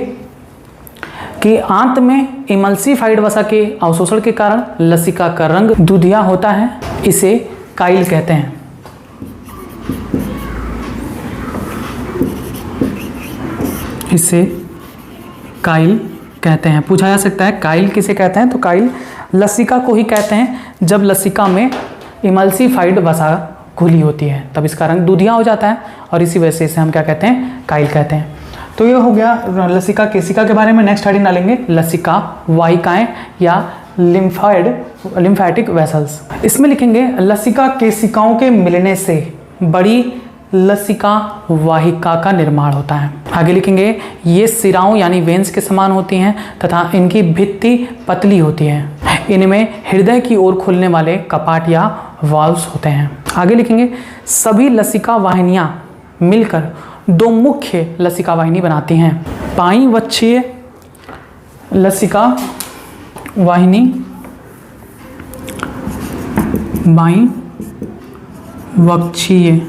कि आंत में इमल्सिफाइड वसा के अवशोषण के कारण लसिका का रंग दूधिया होता है, इसे काइल कहते हैं। इसे काइल कहते हैं। पूछा जा सकता है काइल किसे कहते हैं? तो काइल लसिका को ही कहते हैं जब लसिका में इमल्सिफाइड वसा घुली होती है, तब इसका रंग दूधिया हो जाता है, और इसी वजह से इसे हम क्या कहते हैं? काइल कहते हैं। तो ये हो गया लसिका केशिका के बारे में। नेक्स्ट हेडिंग डालेंगे लसिका वाहिकाएं या लिम्फैटिक वेसल्स। इसमें लिखेंगे लसिका केशिकाओं के मिलने से बड़ी लसिका वाहिका का निर्माण होता है। आगे लिखेंगे ये सिराओं यानी वेन्स के समान होती हैं तथा इनकी भित्ति पतली होती है। इनमें हृदय की ओर खुलने वाले कपाट या वाल्व्स होते हैं। आगे लिखेंगे सभी लसिका वाहिनियां मिलकर दो मुख्य लसिका वाहिनी बनाती हैं। बाईं वक्षीय लसिका वाहिनी, बाईं वक्षीय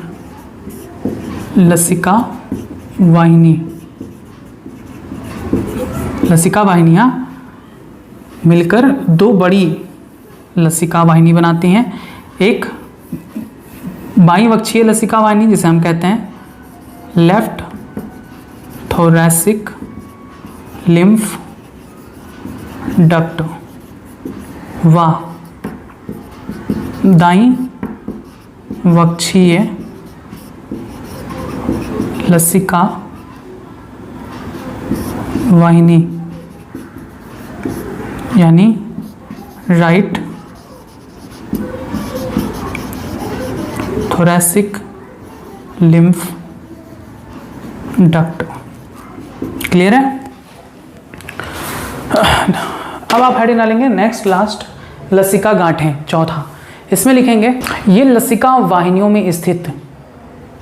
लसिका वाहिनी, लसिका वाहिनियाँ मिलकर दो बड़ी लसिका वाहिनी बनाती हैं। एक बाईं वक्षीय लसिका वाहिनी जिसे हम कहते हैं लेफ्ट थोरैसिक लिम्फ डक्ट, व दाईं वक्षीय लसिका वाहिनी यानी right thoracic lymph duct. Clear है? अब आप हेडिंग डालेंगे नेक्स्ट लास्ट लसिका गांठें, चौथा। इसमें लिखेंगे ये लसिका वाहिनियों में स्थित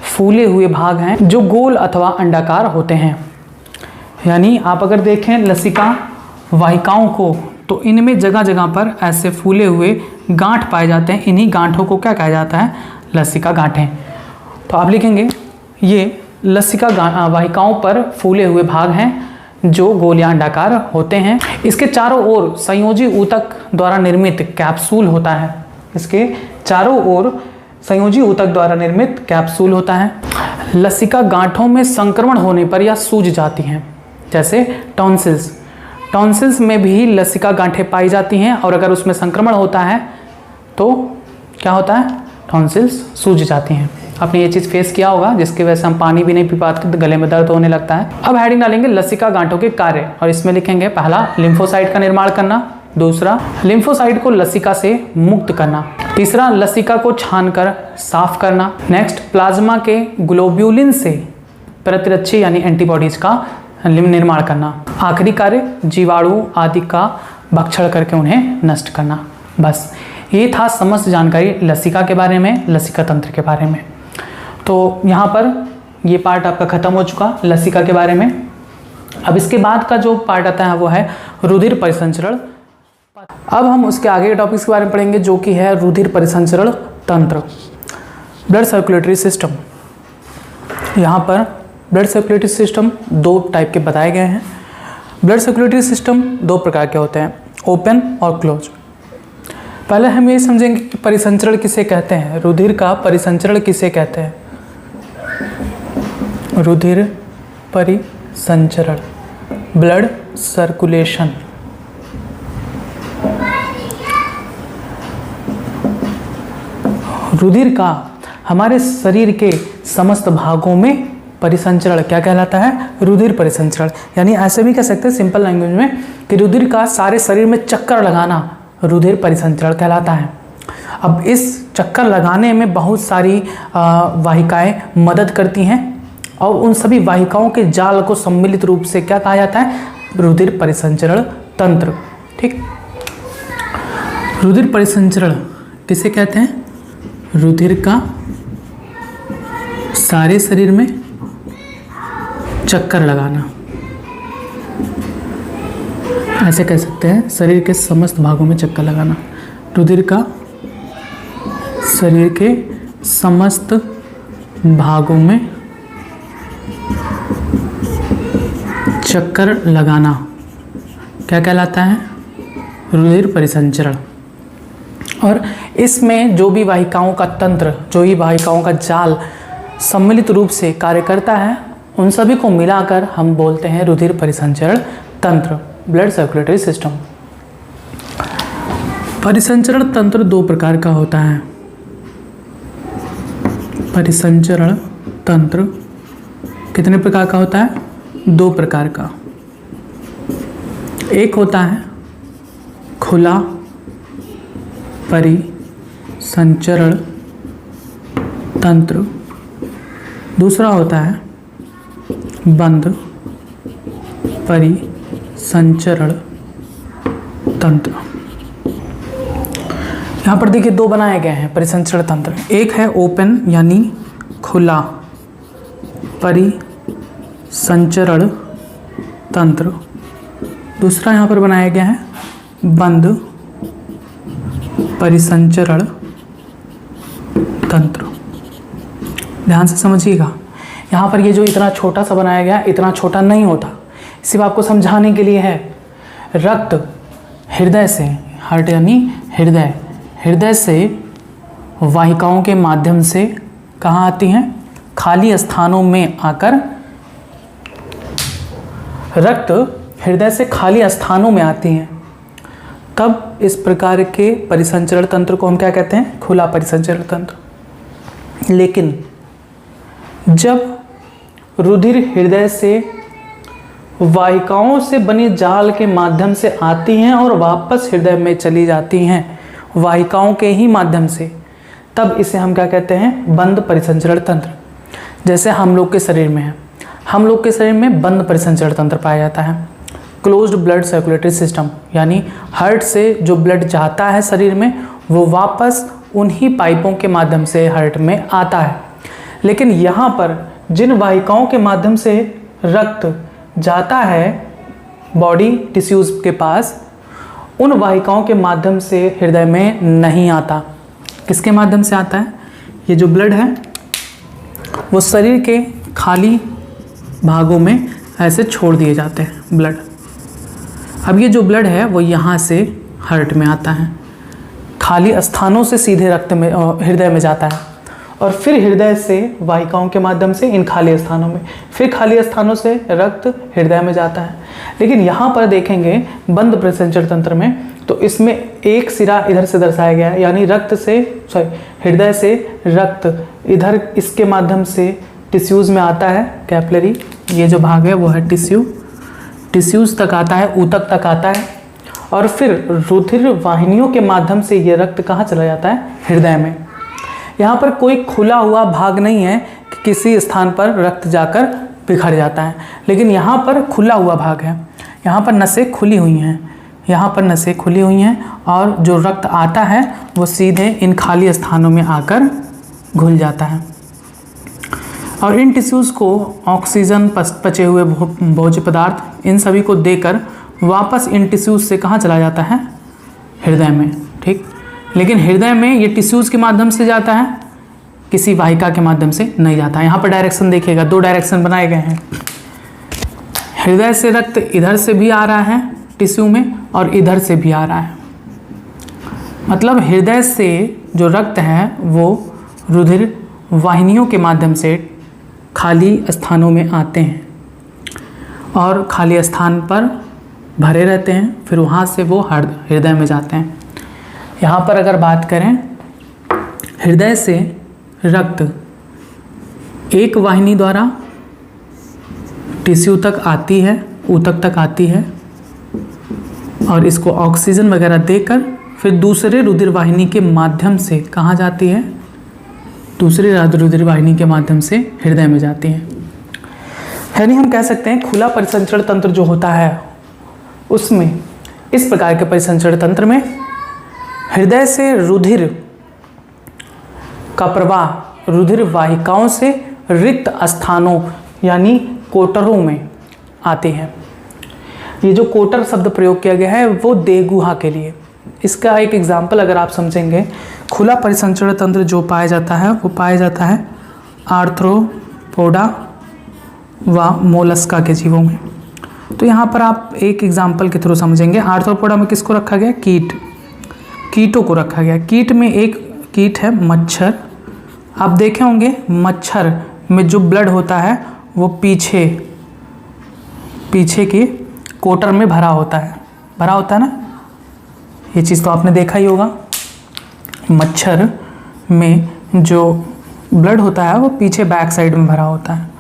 फूले हुए भाग हैं जो गोल अथवा अंडाकार होते हैं। यानी आप अगर देखें लसिका वाहिकाओं को तो इनमें जगह जगह पर ऐसे फूले हुए गांठ पाए जाते हैं। इन्हीं गांठों को क्या कहा जाता है? लसिका गांठें। तो आप लिखेंगे ये लसिका वाहिकाओं पर फूले हुए भाग हैं जो गोलियां अंडाकार होते हैं। इसके चारों ओर संयोजी ऊतक द्वारा निर्मित कैप्सूल होता है। इसके चारों ओर संयोजी ऊतक द्वारा निर्मित कैप्सूल होता है। लसिका गांठों में संक्रमण होने पर या सूज जाती हैं, जैसे टॉन्सिल्स। टॉन्सिल्स में भी लसिका गांठें पाई जाती हैं और अगर उसमें संक्रमण होता है तो क्या होता है, टॉन्सिल्स सूज जाती हैं। आपने ये चीज़ फेस किया होगा जिसकी वजह से हम पानी भी नहीं पी पाते तो गले में दर्द होने लगता है। अब हेडिंग डालेंगे लसिका गांठों के कार्य और इसमें लिखेंगे पहला लिम्फोसाइट का निर्माण करना, दूसरा लिम्फोसाइट को लसिका से मुक्त करना, तीसरा लसिका को छानकर साफ करना, नेक्स्ट प्लाज्मा के ग्लोब्यूलिन से प्रतिरक्षी यानी एंटीबॉडीज का निर्माण करना, आखिरी कार्य जीवाणु आदि का भक्षण करके उन्हें नष्ट करना। बस ये था समस्त जानकारी लसिका के बारे में, लसिका तंत्र के बारे में। तो यहाँ पर ये पार्ट आपका खत्म हो चुका लसिका के बारे में। अब इसके बाद का जो पार्ट आता है वो है रुधिर परिसंचरण। अब हम उसके आगे के टॉपिक्स के बारे में पढ़ेंगे जो कि है रुधिर परिसंचरण तंत्र, ब्लड सर्कुलेटरी सिस्टम। यहाँ पर ब्लड सर्कुलेटरी सिस्टम दो टाइप के बताए गए हैं। ब्लड सर्कुलेटरी सिस्टम दो प्रकार के होते हैं, ओपन और क्लोज। पहले हम ये समझेंगे कि परिसंचरण किसे कहते हैं, रुधिर का परिसंचरण किसे कहते हैं। रुधिर परिसंचरण, ब्लड सर्कुलेशन। रुधिर का हमारे शरीर के समस्त भागों में परिसंचरण क्या कहलाता है, रुधिर परिसंचरण। यानी ऐसे भी कह सकते हैं सिंपल लैंग्वेज में कि रुधिर का सारे शरीर में चक्कर लगाना रुधिर परिसंचरण कहलाता है। अब इस चक्कर लगाने में बहुत सारी वाहिकाएं मदद करती हैं और उन सभी वाहिकाओं के जाल को सम्मिलित रूप से क्या कहा जाता है, रुधिर परिसंचरण तंत्र। ठीक, रुधिर परिसंचरण किसे कहते हैं, रुधिर का सारे शरीर में चक्कर लगाना, ऐसे कह सकते हैं शरीर के समस्त भागों में चक्कर लगाना। रुधिर का शरीर के समस्त भागों में चक्कर लगाना क्या कहलाता है, रुधिर परिसंचरण। और इसमें जो भी वाहिकाओं का तंत्र, जो भी वाहिकाओं का जाल सम्मिलित रूप से कार्य करता है उन सभी को मिलाकर हम बोलते हैं रुधिर परिसंचरण तंत्र, ब्लड सर्कुलेटरी सिस्टम। परिसंचरण तंत्र दो प्रकार का होता है। परिसंचरण तंत्र कितने प्रकार का होता है, दो प्रकार का। एक होता है खुला परिसंचरण तंत्र, दूसरा होता है बंद परिसंचरण तंत्र। यहाँ पर देखिए दो बनाए गए हैं परिसंचरण तंत्र। एक है ओपन यानी खुला परिसंचरण तंत्र, दूसरा यहाँ पर बनाया गया है बंद परिसंचरण तंत्र। ध्यान से समझिएगा, यहाँ पर ये जो इतना छोटा सा बनाया गया इतना छोटा नहीं होता, सिर्फ आपको समझाने के लिए है। रक्त हृदय से, हार्ट यानी हृदय, हृदय से वाहिकाओं के माध्यम से कहाँ आती हैं, खाली स्थानों में आकर, रक्त हृदय से खाली स्थानों में आती हैं। तब इस प्रकार के परिसंचरण तंत्र को हम क्या कहते हैं, खुला परिसंचरण तंत्र। लेकिन जब रुधिर हृदय से वाहिकाओं से बनी जाल के माध्यम से आती हैं और वापस हृदय में चली जाती हैं वाहिकाओं के ही माध्यम से, तब इसे हम क्या कहते हैं, बंद परिसंचरण तंत्र। जैसे हम लोग के शरीर में है, हम लोग के शरीर में बंद परिसंचरण तंत्र पाया जाता है। क्लोज्ड ब्लड सर्कुलेटरी सिस्टम, यानी हार्ट से जो ब्लड जाता है शरीर में वो वापस उन्हीं पाइपों के माध्यम से हार्ट में आता है। लेकिन यहाँ पर जिन वाहिकाओं के माध्यम से रक्त जाता है बॉडी टिश्यूज़ के पास, उन वाहिकाओं के माध्यम से हृदय में नहीं आता। किसके माध्यम से आता है, ये जो ब्लड है वो शरीर के खाली भागों में ऐसे छोड़ दिए जाते हैं ब्लड। अब ये जो ब्लड है वो यहाँ से हार्ट में आता है, खाली स्थानों से सीधे रक्त में हृदय में जाता है, और फिर हृदय से वाहिकाओं के माध्यम से इन खाली स्थानों में, फिर खाली स्थानों से रक्त हृदय में जाता है। लेकिन यहाँ पर देखेंगे बंद परिसंचरण तंत्र में, तो इसमें एक सिरा इधर से दर्शाया गया है, यानी हृदय से रक्त इधर इसके माध्यम से टिश्यूज़ में आता है, कैपिलरी ये जो भाग है वो है टिश्यूज़ तक आता है, ऊतक तक आता है, और फिर रुधिर वाहिनियों के माध्यम से ये रक्त कहाँ चला जाता है? हृदय में। यहाँ पर कोई खुला हुआ भाग नहीं है कि किसी स्थान पर रक्त जाकर बिखर जाता है, लेकिन यहाँ पर खुला हुआ भाग है, यहाँ पर नसें खुली हुई हैं, यहाँ पर नसें खुली हुई हैं, और जो रक्त आता है वो सीधे इन खाली स्थानों में आकर घुल जाता है, और इन टिश्यूज़ को ऑक्सीजन, पचे हुए भोज्य पदार्थ, इन सभी को देकर वापस इन टिश्यूज़ से कहाँ चला जाता है? हृदय में। ठीक, लेकिन हृदय में ये टिश्यूज़ के माध्यम से जाता है, किसी वाहिका के माध्यम से नहीं जाता है। यहाँ पर डायरेक्शन देखिएगा, 2 डायरेक्शन बनाए गए हैं। हृदय से रक्त इधर से भी आ रहा है टिश्यू में, और इधर से भी आ रहा है। मतलब हृदय से जो रक्त है वो रुधिर वाहिनियों के माध्यम से खाली स्थानों में आते हैं, और खाली स्थान पर भरे रहते हैं, फिर वहाँ से वो हृदय में जाते हैं। यहाँ पर अगर बात करें, हृदय से रक्त एक वाहिनी द्वारा टिश्यू तक आती है, ऊतक तक आती है, और इसको ऑक्सीजन वगैरह देकर फिर दूसरे रुधिर वाहिनी के माध्यम से कहाँ जाती है? दूसरे रुधिर वाहिनी के माध्यम से हृदय में जाती है। यानी हम कह सकते हैं खुला परिसंचरण तंत्र जो होता है उसमें, इस प्रकार के परिसंचरण तंत्र में हृदय से रुधिर का प्रवाह रुधिर वाहिकाओं से रिक्त स्थानों यानी कोटरों में आते हैं। ये जो कोटर शब्द प्रयोग किया गया है वो देहगुहा के लिए। इसका एक एग्जाम्पल अगर आप समझेंगे, खुला परिसंचरण तंत्र जो पाया जाता है वो पाया जाता है आर्थ्रोपोडा व मोलस्का के जीवों में। तो यहाँ पर आप एक एग्जाम्पल के थ्रू समझेंगे। आर्थ्रोपोडा में किसको रखा गया? कीटों को रखा गया। कीट में एक कीट है मच्छर। आप देखे होंगे मच्छर में जो ब्लड होता है वो पीछे के कोटर में भरा होता है ना, ये चीज़ तो आपने देखा ही होगा। मच्छर में जो ब्लड होता है वो पीछे बैक साइड में भरा होता है।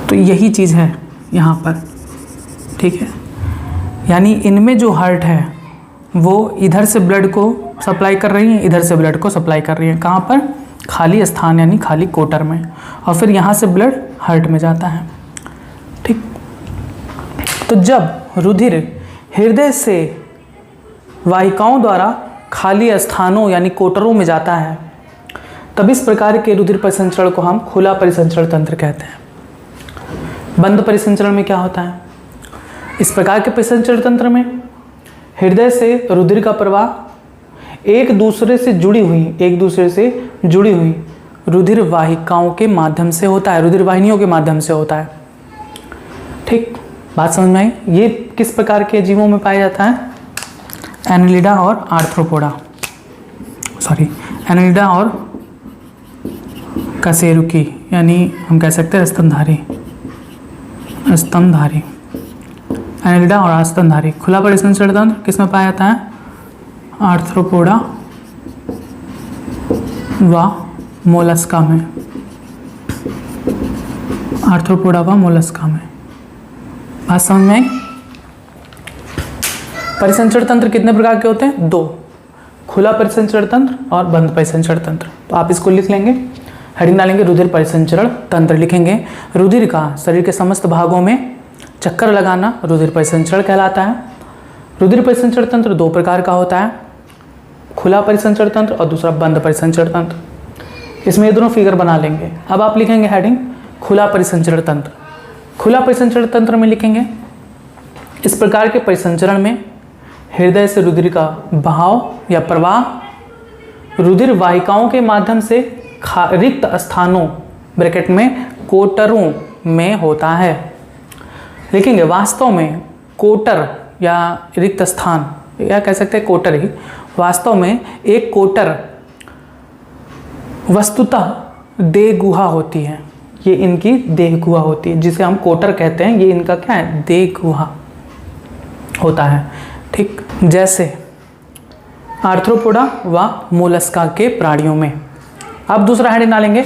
तो यही चीज़ है यहाँ पर, ठीक है। यानी इनमें जो हार्ट है वो इधर से ब्लड को सप्लाई कर रही है, इधर से ब्लड को सप्लाई कर रही है। कहाँ पर? खाली स्थान यानी खाली कोटर में, और फिर यहाँ से ब्लड हार्ट में जाता है। ठीक, तो जब रुधिर हृदय से वाहिकाओं द्वारा खाली स्थानों यानी कोटरों में जाता है, तब इस प्रकार के रुधिर परिसंचरण को हम खुला परिसंचरण तंत्र कहते हैं। बंद परिसंचरण में क्या होता है? इस प्रकार के परिसंचरण तंत्र में हृदय से रुधिर का प्रवाह एक दूसरे से जुड़ी हुई रुधिर वाहिकाओं के माध्यम से होता है, रुधिर वाहिनियों के माध्यम से होता है। ठीक, बात समझ में आई? ये किस प्रकार के जीवों में पाया जाता है? एनेलिडा और आर्थ्रोपोडा, एनेलिडा और कशेरुकी, यानी हम कह सकते हैं स्तनधारी, एनेलिडा और स्तनधारी। खुला परिसंचरण तंत्र किस में पाया जाता है? आर्थ्रोपोडा व मोलस्का में, बात समझ में आई? परिसंचरण तंत्र कितने प्रकार के होते हैं? 2, खुला परिसंचरण तंत्र और बंद परिसंचरण तंत्र। तो आप इसको लिख लेंगे, हेडिंग डालेंगे रुधिर परिसंचरण तंत्र, लिखेंगे रुधिर का शरीर के समस्त भागों में चक्कर लगाना रुधिर परिसंचरण कहलाता है। रुधिर परिसंचरण तंत्र 2 प्रकार का होता है, खुला परिसंचरण तंत्र और दूसरा बंद परिसंचरण तंत्र। इसमें ये दोनों फिगर बना लेंगे। अब आप लिखेंगे हेडिंग खुला परिसंचरण तंत्र। खुला परिसंचरण तंत्र में लिखेंगे इस प्रकार के परिसंचरण में हृदय से रुधिर का बहाव या प्रवाह रुधिर वाहिकाओं के माध्यम से रिक्त स्थानों ब्रैकेट में कोटरों में होता है। लिखेंगे वास्तव में कोटर या रिक्त स्थान या कह सकते हैं कोटर ही, वास्तव में एक कोटर वस्तुतः देह गुहा होती है। ये इनकी देह गुहा होती है, जिसे हम कोटर कहते हैं। ये इनका क्या है, देह गुहा होता है। ठीक, जैसे आर्थ्रोपोडा व मोलस्का के प्राणियों में। अब दूसरा हेडिंग डालेंगे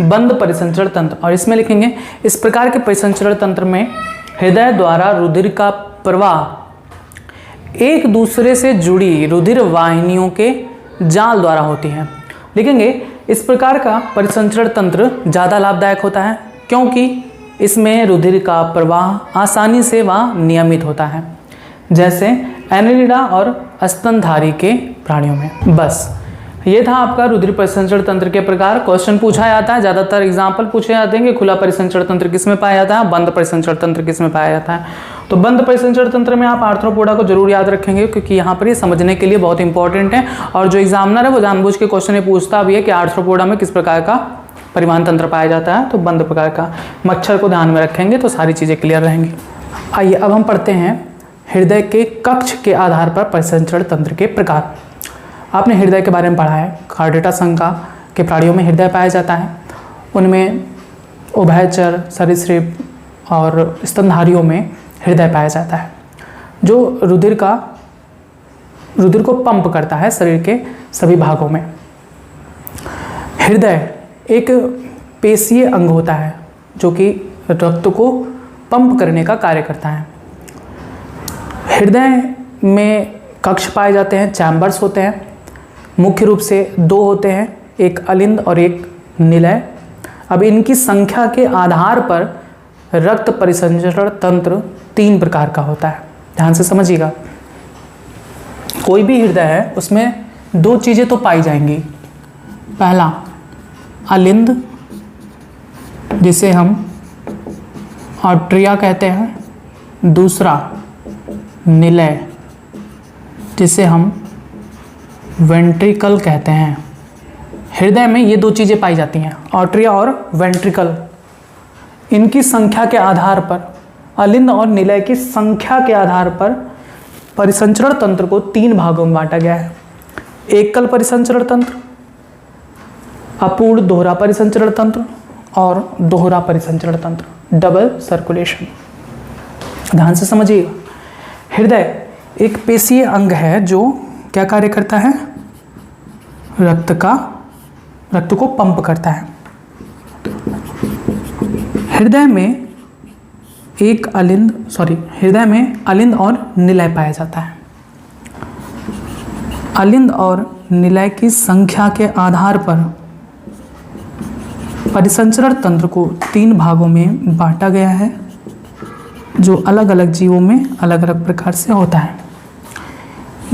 बंद परिसंचरण तंत्र, और इसमें लिखेंगे इस प्रकार के परिसंचरण तंत्र में हृदय द्वारा रुधिर का प्रवाह एक दूसरे से जुड़ी रुधिर वाहिनियों के जाल द्वारा होती है। लिखेंगे इस प्रकार का परिसंचरण तंत्र ज़्यादा लाभदायक होता है क्योंकि इसमें रुधिर का प्रवाह आसानी से व नियमित होता है, जैसे एनेलिडा और स्तनधारी के प्राणियों में। बस ये था आपका रुधिर परिसंचरण तंत्र के प्रकार। क्वेश्चन पूछा जाता है, ज़्यादातर एग्जाम्पल पूछे जाते हैं कि खुला परिसंचरण तंत्र किस में पाया जाता है, बंद परिसंचरण तंत्र किस में पाया जाता है। तो बंद परिसंचरण तंत्र में आप आर्थ्रोपोडा को जरूर याद रखेंगे क्योंकि यहाँ पर ये समझने के लिए बहुत इंपॉर्टेंट है, और जो एग्जामिनर है वो जानबूझ के क्वेश्चन पूछता भी है कि आर्थ्रोपोडा में किस प्रकार का परिवहन तंत्र पाया जाता है। तो बंद प्रकार का मच्छर को ध्यान में रखेंगे तो सारी चीज़ें क्लियर रहेंगी। आइए अब हम पढ़ते हैं हृदय के कक्ष के आधार पर परिसंचरण तंत्र के प्रकार। आपने हृदय के बारे में पढ़ा है, कार्डेटा संघा के प्राणियों में हृदय पाया जाता है। उनमें उभयचर, सरीसृप और स्तनधारियों में हृदय पाया जाता है, जो रुधिर को पंप करता है शरीर के सभी भागों में। हृदय एक पेशीय अंग होता है जो कि रक्त को पंप करने का कार्य करता है। हृदय में कक्ष पाए जाते हैं, चैम्बर्स होते हैं। मुख्य रूप से दो होते हैं, एक अलिंद और एक निलय। अब इनकी संख्या के आधार पर रक्त परिसंचरण तंत्र 3 प्रकार का होता है। ध्यान से समझिएगा, कोई भी हृदय है उसमें 2 चीज़ें तो पाई जाएंगी। पहला अलिंद जिसे हम आर्टरिया कहते हैं, दूसरा निलय जिसे हम वेंट्रिकल कहते हैं। हृदय में ये 2 चीज़ें पाई जाती हैं, आर्टरिया और वेंट्रिकल। इनकी संख्या के आधार पर, अलिंद और निलय की संख्या के आधार पर परिसंचरण तंत्र को 3 भागों में बांटा गया है। एकल परिसंचरण तंत्र, अपूर्ण दोहरा परिसंचरण तंत्र और दोहरा परिसंचरण तंत्र, डबल सर्कुलेशन। ध्यान से समझिएगा, हृदय एक पेशीय अंग है जो क्या कार्य करता है, रक्त को पंप करता है। हृदय में अलिंद और निलय पाया जाता है। अलिंद और निलय की संख्या के आधार पर परिसंचरण तंत्र को 3 भागों में बांटा गया है, जो अलग अलग जीवों में अलग अलग प्रकार से होता है।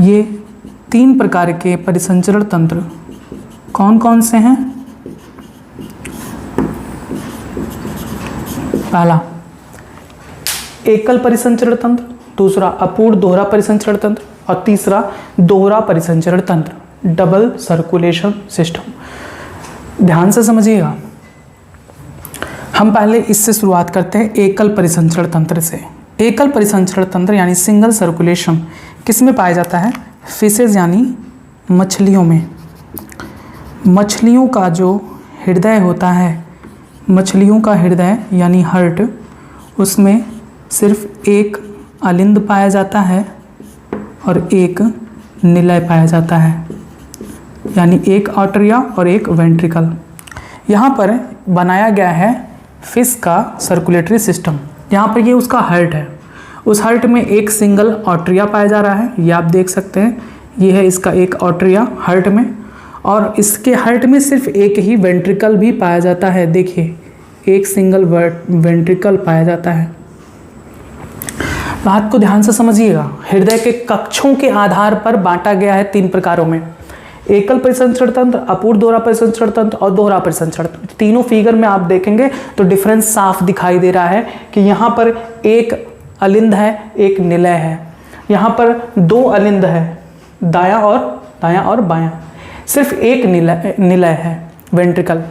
ये 3 प्रकार के परिसंचरण तंत्र कौन कौन से हैं? पहला एकल परिसंचरण तंत्र, दूसरा अपूर्ण दोहरा परिसंचरण तंत्र और तीसरा दोहरा परिसंचरण तंत्र, डबल सर्कुलेशन सिस्टम। ध्यान से समझिएगा, हम पहले इससे शुरुआत करते हैं एकल परिसंचरण तंत्र से। एकल परिसंचरण तंत्र यानी सिंगल सर्कुलेशन किस में पाया जाता है? फिशेज यानी मछलियों में। मछलियों का जो हृदय होता है, मछलियों का हृदय यानी हार्ट, उसमें सिर्फ एक अलिंद पाया जाता है और एक निलय पाया जाता है, यानी एक आर्टरिया और एक वेंट्रिकल। यहाँ पर बनाया गया है फिश का सर्कुलेटरी सिस्टम। यहाँ पर ये उसका हार्ट है, उस हार्ट में एक सिंगल आर्टरिया पाया जा रहा है, ये आप देख सकते हैं, ये है इसका एक आर्टरिया हार्ट में, और इसके हार्ट में सिर्फ एक ही वेंट्रिकल भी पाया जाता है। देखिए, एक सिंगल वेंट्रिकल पाया जाता है। बात को ध्यान से समझिएगा, हृदय के कक्षों के आधार पर बांटा गया है 3 प्रकारों में, एकल परिसंचरण तंत्र, अपूर्ण दोहरा परिसंचरण तंत्र और दोहरा परिसंचरण तंत्र। तीनों फिगर में आप देखेंगे तो डिफरेंस साफ दिखाई दे रहा है कि यहाँ पर एक अलिंद है, एक निलय है, यहाँ पर 2 अलिंद है, दायां और बायां, सिर्फ एक निलय है। वेंट्रिकल।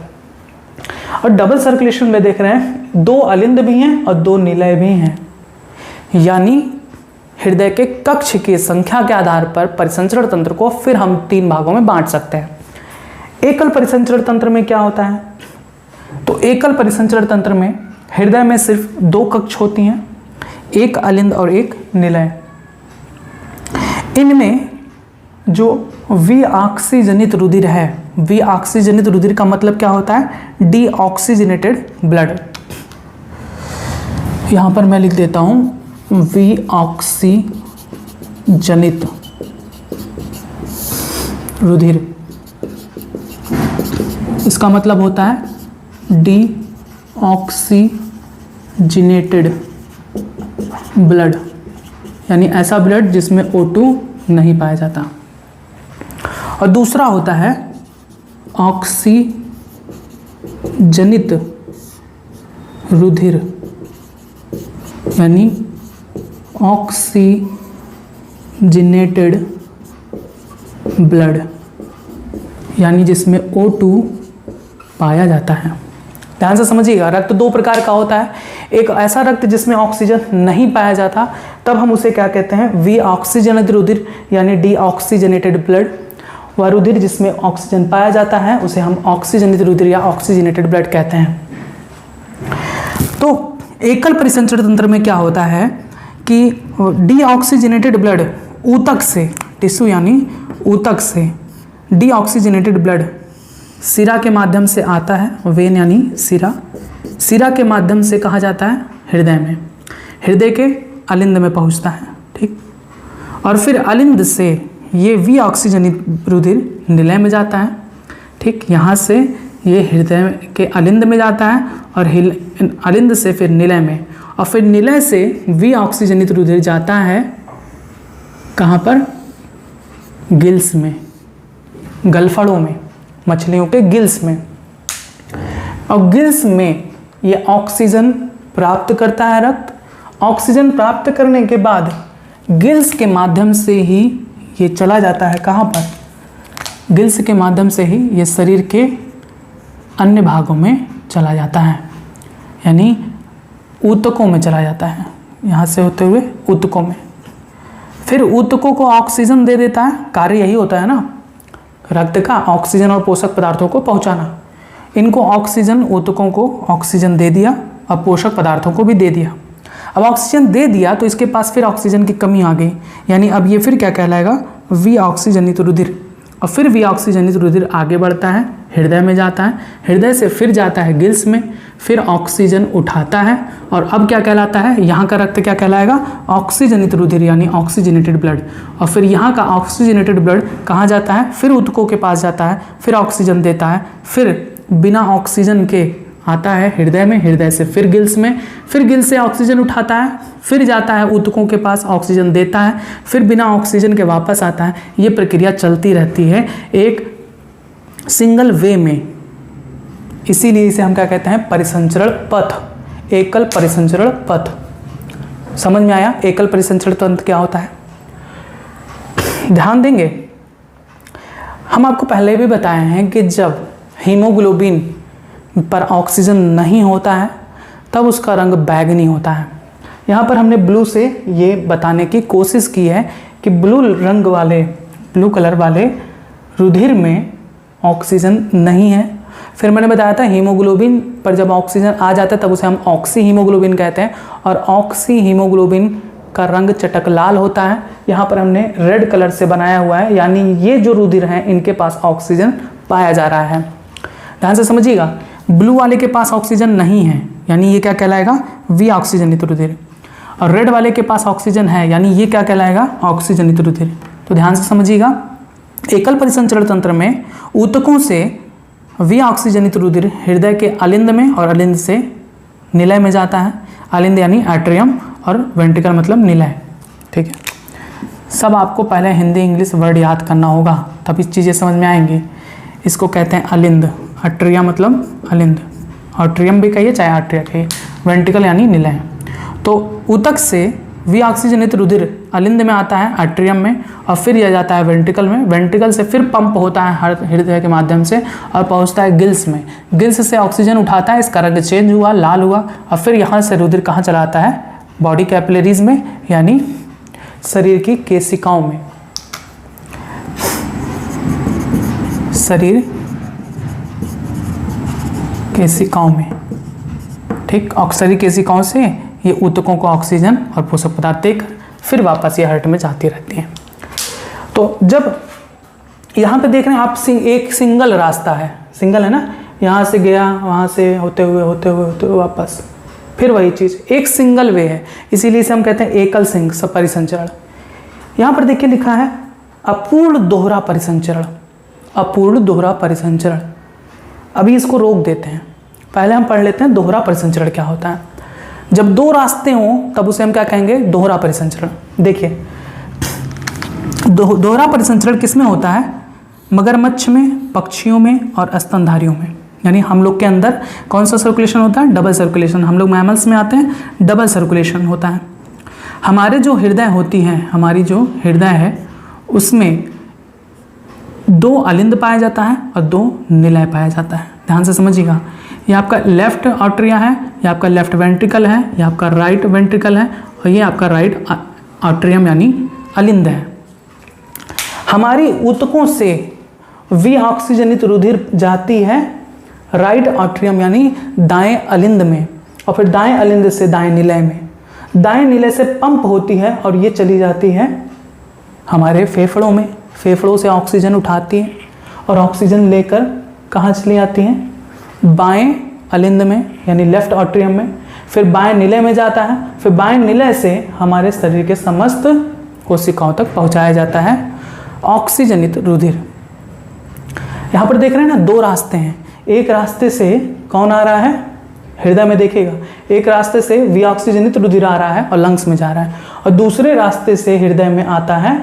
और डबल सर्कुलेशन में देख रहे हैं 2 अलिंद भी हैं और 2 निलय भी हैं, यानी हृदय के कक्ष की संख्या के आधार पर परिसंचरण तंत्र को फिर हम 3 भागों में बांट सकते हैं। एकल परिसंचरण तंत्र में क्या होता है? तो एकल परिसंचरण तंत्र में हृदय में सिर्फ 2 कक्ष होती हैं, एक अलिंद और एक निलय। इनमें जो विऑक्सीजनित रुधिर है, विऑक्सीजनित रुधिर का मतलब क्या होता है? Deoxygenated blood. यहां पर मैं लिख देता हूं विऑक्सीजनित रुधिर, इसका मतलब होता है डीऑक्सीजनेटेड ब्लड, यानी ऐसा ब्लड जिसमें O2 नहीं पाया जाता। और दूसरा होता है ऑक्सीजनित रुधिर, यानी ऑक्सीजनेटेड ब्लड, यानी जिसमें O2 पाया जाता है। ध्यान से समझिएगा, रक्त 2 प्रकार का होता है। एक ऐसा रक्त जिसमें ऑक्सीजन नहीं पाया जाता, तब हम उसे क्या कहते हैं? विऑक्सीजनित रुधिर, यानी डीऑक्सीजनेटेड ब्लड। वह रुधिर जिसमें ऑक्सीजन पाया जाता है उसे हम ऑक्सीजनित रुधिर या ऑक्सीजनेटेड ब्लड कहते हैं। तो एकल परिसंचरण तंत्र में क्या होता है कि डीऑक्सीजनेटेड ब्लड ऊतक से, टिश्यू यानी ऊतक से डीऑक्सीजनेटेड ब्लड सिरा के माध्यम से आता है, वेन यानी सिरा, सिरा के माध्यम से कहा जाता है हृदय में, हृदय के अलिंद में पहुंचता है, ठीक। और फिर अलिंद से ये विऑक्सीजनित रुधिर निलय में जाता है, ठीक। यहाँ से ये हृदय के अलिंद में जाता है और अलिंद से फिर निलय में, और फिर निलय से विऑक्सीजनित रुधिर जाता है कहाँ पर? गिल्स में, गलफड़ों में, मछलियों के गिल्स में। और गिल्स में ये ऑक्सीजन प्राप्त करता है रक्त। ऑक्सीजन प्राप्त करने के बाद गिल्स के माध्यम से ही ये चला जाता है कहाँ पर? गिल्स के माध्यम से ही ये शरीर के अन्य भागों में चला जाता है, यानी ऊतकों में चला जाता है, यहाँ से होते हुए ऊतकों में। फिर ऊतकों को ऑक्सीजन दे देता है, कार्य यही होता है ना रक्त का, ऑक्सीजन और पोषक पदार्थों को पहुंचाना। इनको ऑक्सीजन, ऊतकों को ऑक्सीजन दे दिया और पोषक पदार्थों को भी दे दिया। अब ऑक्सीजन दे दिया तो इसके पास फिर ऑक्सीजन की कमी आ गई, यानी अब ये फिर क्या कहलाएगा? विऑक्सीजनित रुधिर। और फिर विऑक्सीजनित रुधिर आगे बढ़ता है, हृदय में जाता है, हृदय से फिर जाता है गिल्स में, फिर ऑक्सीजन उठाता है और अब क्या कहलाता है? यहाँ का रक्त क्या कहलाएगा? ऑक्सीजनित रुधिर, यानी ऑक्सीजनेटेड ब्लड। और फिर यहाँ का ऑक्सीजनेटेड ब्लड कहाँ जाता है? फिर ऊतकों के पास जाता है, फिर ऑक्सीजन देता है, फिर बिना ऑक्सीजन के आता है हृदय में, हृदय से फिर गिल्स में, फिर गिल्स से ऑक्सीजन उठाता है, फिर जाता है ऊतकों के पास, ऑक्सीजन देता है, फिर बिना ऑक्सीजन के वापस आता है। ये प्रक्रिया चलती रहती है एक सिंगल वे में, इसीलिए इसे हम क्या कहते हैं? परिसंचरण पथ, एकल परिसंचरण पथ। समझ में आया एकल परिसंचरण तंत्र क्या होता है? ध्यान देंगे, हम आपको पहले भी बताए हैं कि जब हीमोग्लोबिन पर ऑक्सीजन नहीं होता है तब उसका रंग बैंगनी होता है। यहाँ पर हमने ब्लू से ये बताने की कोशिश की है कि ब्लू रंग वाले, ब्लू कलर वाले रुधिर में ऑक्सीजन नहीं है। फिर मैंने बताया था हीमोग्लोबिन पर जब ऑक्सीजन आ जाता है तब उसे हम ऑक्सी हीमोग्लोबिन कहते हैं, और ऑक्सी हीमोग्लोबिन का रंग चटक लाल होता है। यहाँ पर हमने रेड कलर से बनाया हुआ है, यानी ये जो रुधिर हैं इनके पास ऑक्सीजन पाया जा रहा है। ध्यान से समझिएगा, ब्लू वाले के पास ऑक्सीजन नहीं है, यानी ये क्या कहलाएगा? विऑक्सीजनित रुधिर। और रेड वाले के पास ऑक्सीजन है, यानी ये क्या कहलाएगा? ऑक्सीजनित रुधिर। तो ध्यान से समझिएगा, एकल परिसंचरण तंत्र में ऊतकों से विऑक्सीजनित रुधिर हृदय के अलिंद में और अलिंद से निलय में जाता है। अलिंद यानी एट्रियम और वेंट्रिकल मतलब निलय, ठीक है। सब आपको पहले हिंदी इंग्लिश वर्ड याद करना होगा, तभी चीज़ें समझ में आएंगी। इसको कहते हैं अलिंद, अट्रिया मतलब अलिंद, ऑट्रियम भी कहिए चाहे आट्रिया कहिए, वेंट्रिकल यानी निलय। तो ऊतक से वी ऑक्सीजनित रुधिर अलिंद में आता है आर्ट्रियम में, और फिर यह जाता है वेंट्रिकल में, वेंट्रिकल से फिर पंप होता है हृदय के माध्यम से और पहुंचता है गिल्स में, गिल्स से ऑक्सीजन उठाता है, इसका रंग चेंज हुआ, लाल हुआ, और फिर यहाँ से रुधिर कहाँ चला आता है, बॉडी कैपिलरीज में यानी शरीर की केशिकाओं में, शरीर केशिकाओं में, ठीक। शरीर केशिकाओं से ये ऊतकों को ऑक्सीजन और पोषक पदार्थ देकर फिर वापस ये हार्ट में जाती रहती हैं। तो जब यहाँ पे देख रहे हैं आप, एक सिंगल रास्ता है, सिंगल है ना, यहाँ से गया, वहाँ से होते हुए वापस, फिर वही चीज़, एक सिंगल वे है, इसीलिए इसे हम कहते हैं एकल परिसंचरण। यहाँ पर देखिए लिखा है अपूर्ण दोहरा परिसंचरण, अपूर्ण दोहरा परिसंचरण। अभी इसको रोक देते हैं, पहले हम पढ़ लेते हैं दोहरा परिसंचरण क्या होता है। जब दो रास्ते हों तब उसे हम क्या कहेंगे, दोहरा परिसंचरण। देखिए दोहरा परिसंचरण किसमें होता है, मगरमच्छ में, पक्षियों में और स्तनधारियों में। यानी हम लोग के अंदर कौन सा सर्कुलेशन होता है, डबल सर्कुलेशन। हम लोग मैमल्स में आते हैं, डबल सर्कुलेशन होता है। हमारे जो हृदय होती है, हमारी जो हृदय है उसमें 2 अलिंद पाया जाता है और 2 निलय पाया जाता है। ध्यान से समझिएगा, ये आपका लेफ्ट आर्टरिया है, ये आपका लेफ्ट वेंट्रिकल है, ये आपका राइट वेंट्रिकल है और ये आपका राइट आर्टरियम यानी अलिंद है। हमारी ऊतकों से वी ऑक्सीजनित रुधिर जाती है राइट आर्टरियम यानी दाएं अलिंद में, और फिर दाएं अलिंद से दाएं निलय में, दाएं निलय से पंप होती है और ये चली जाती है हमारे फेफड़ों में, फेफड़ों से ऑक्सीजन उठाती है और ऑक्सीजन लेकर कहाँ चली आती हैं, बाएं अलिंद में यानी लेफ्ट आर्टरियम में, फिर बाएं निलय में जाता है, फिर बाएं निलय से हमारे शरीर के समस्त कोशिकाओं तक पहुंचाया जाता है ऑक्सीजनित रुधिर। यहाँ पर देख रहे हैं ना 2 रास्ते हैं, एक रास्ते से कौन आ रहा है, हृदय में देखिएगा, एक रास्ते से वी ऑक्सीजनित रुधिर आ रहा है और लंग्स में जा रहा है, और दूसरे रास्ते से हृदय में आता है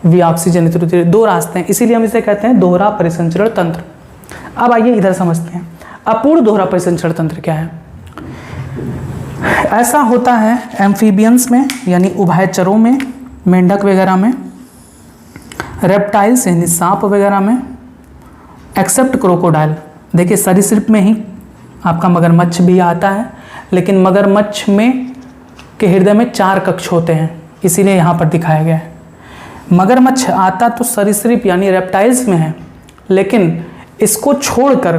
वी ऑक्सीजनित रुधिर। 2 रास्ते हैं, इसीलिए हम इसे कहते हैं दोहरा परिसंचरण तंत्र। अब आइए इधर समझते हैं अपूर्ण दोहरा परिसंचरण तंत्र क्या है। ऐसा होता है एम्फीबियंस में यानी उभयचरों में, मेंढक वगैरह में, रेप्टाइल्स यानी सांप वगैरह में, एक्सेप्ट क्रोकोडाइल। देखिए सरीसृप में ही आपका मगरमच्छ भी आता है, लेकिन मगरमच्छ में के हृदय में 4 कक्ष होते हैं, इसीलिए यहाँ पर दिखाया गया है। मगरमच्छ आता तो सरीसृप यानी रेप्टाइल्स में है, लेकिन इसको छोड़कर,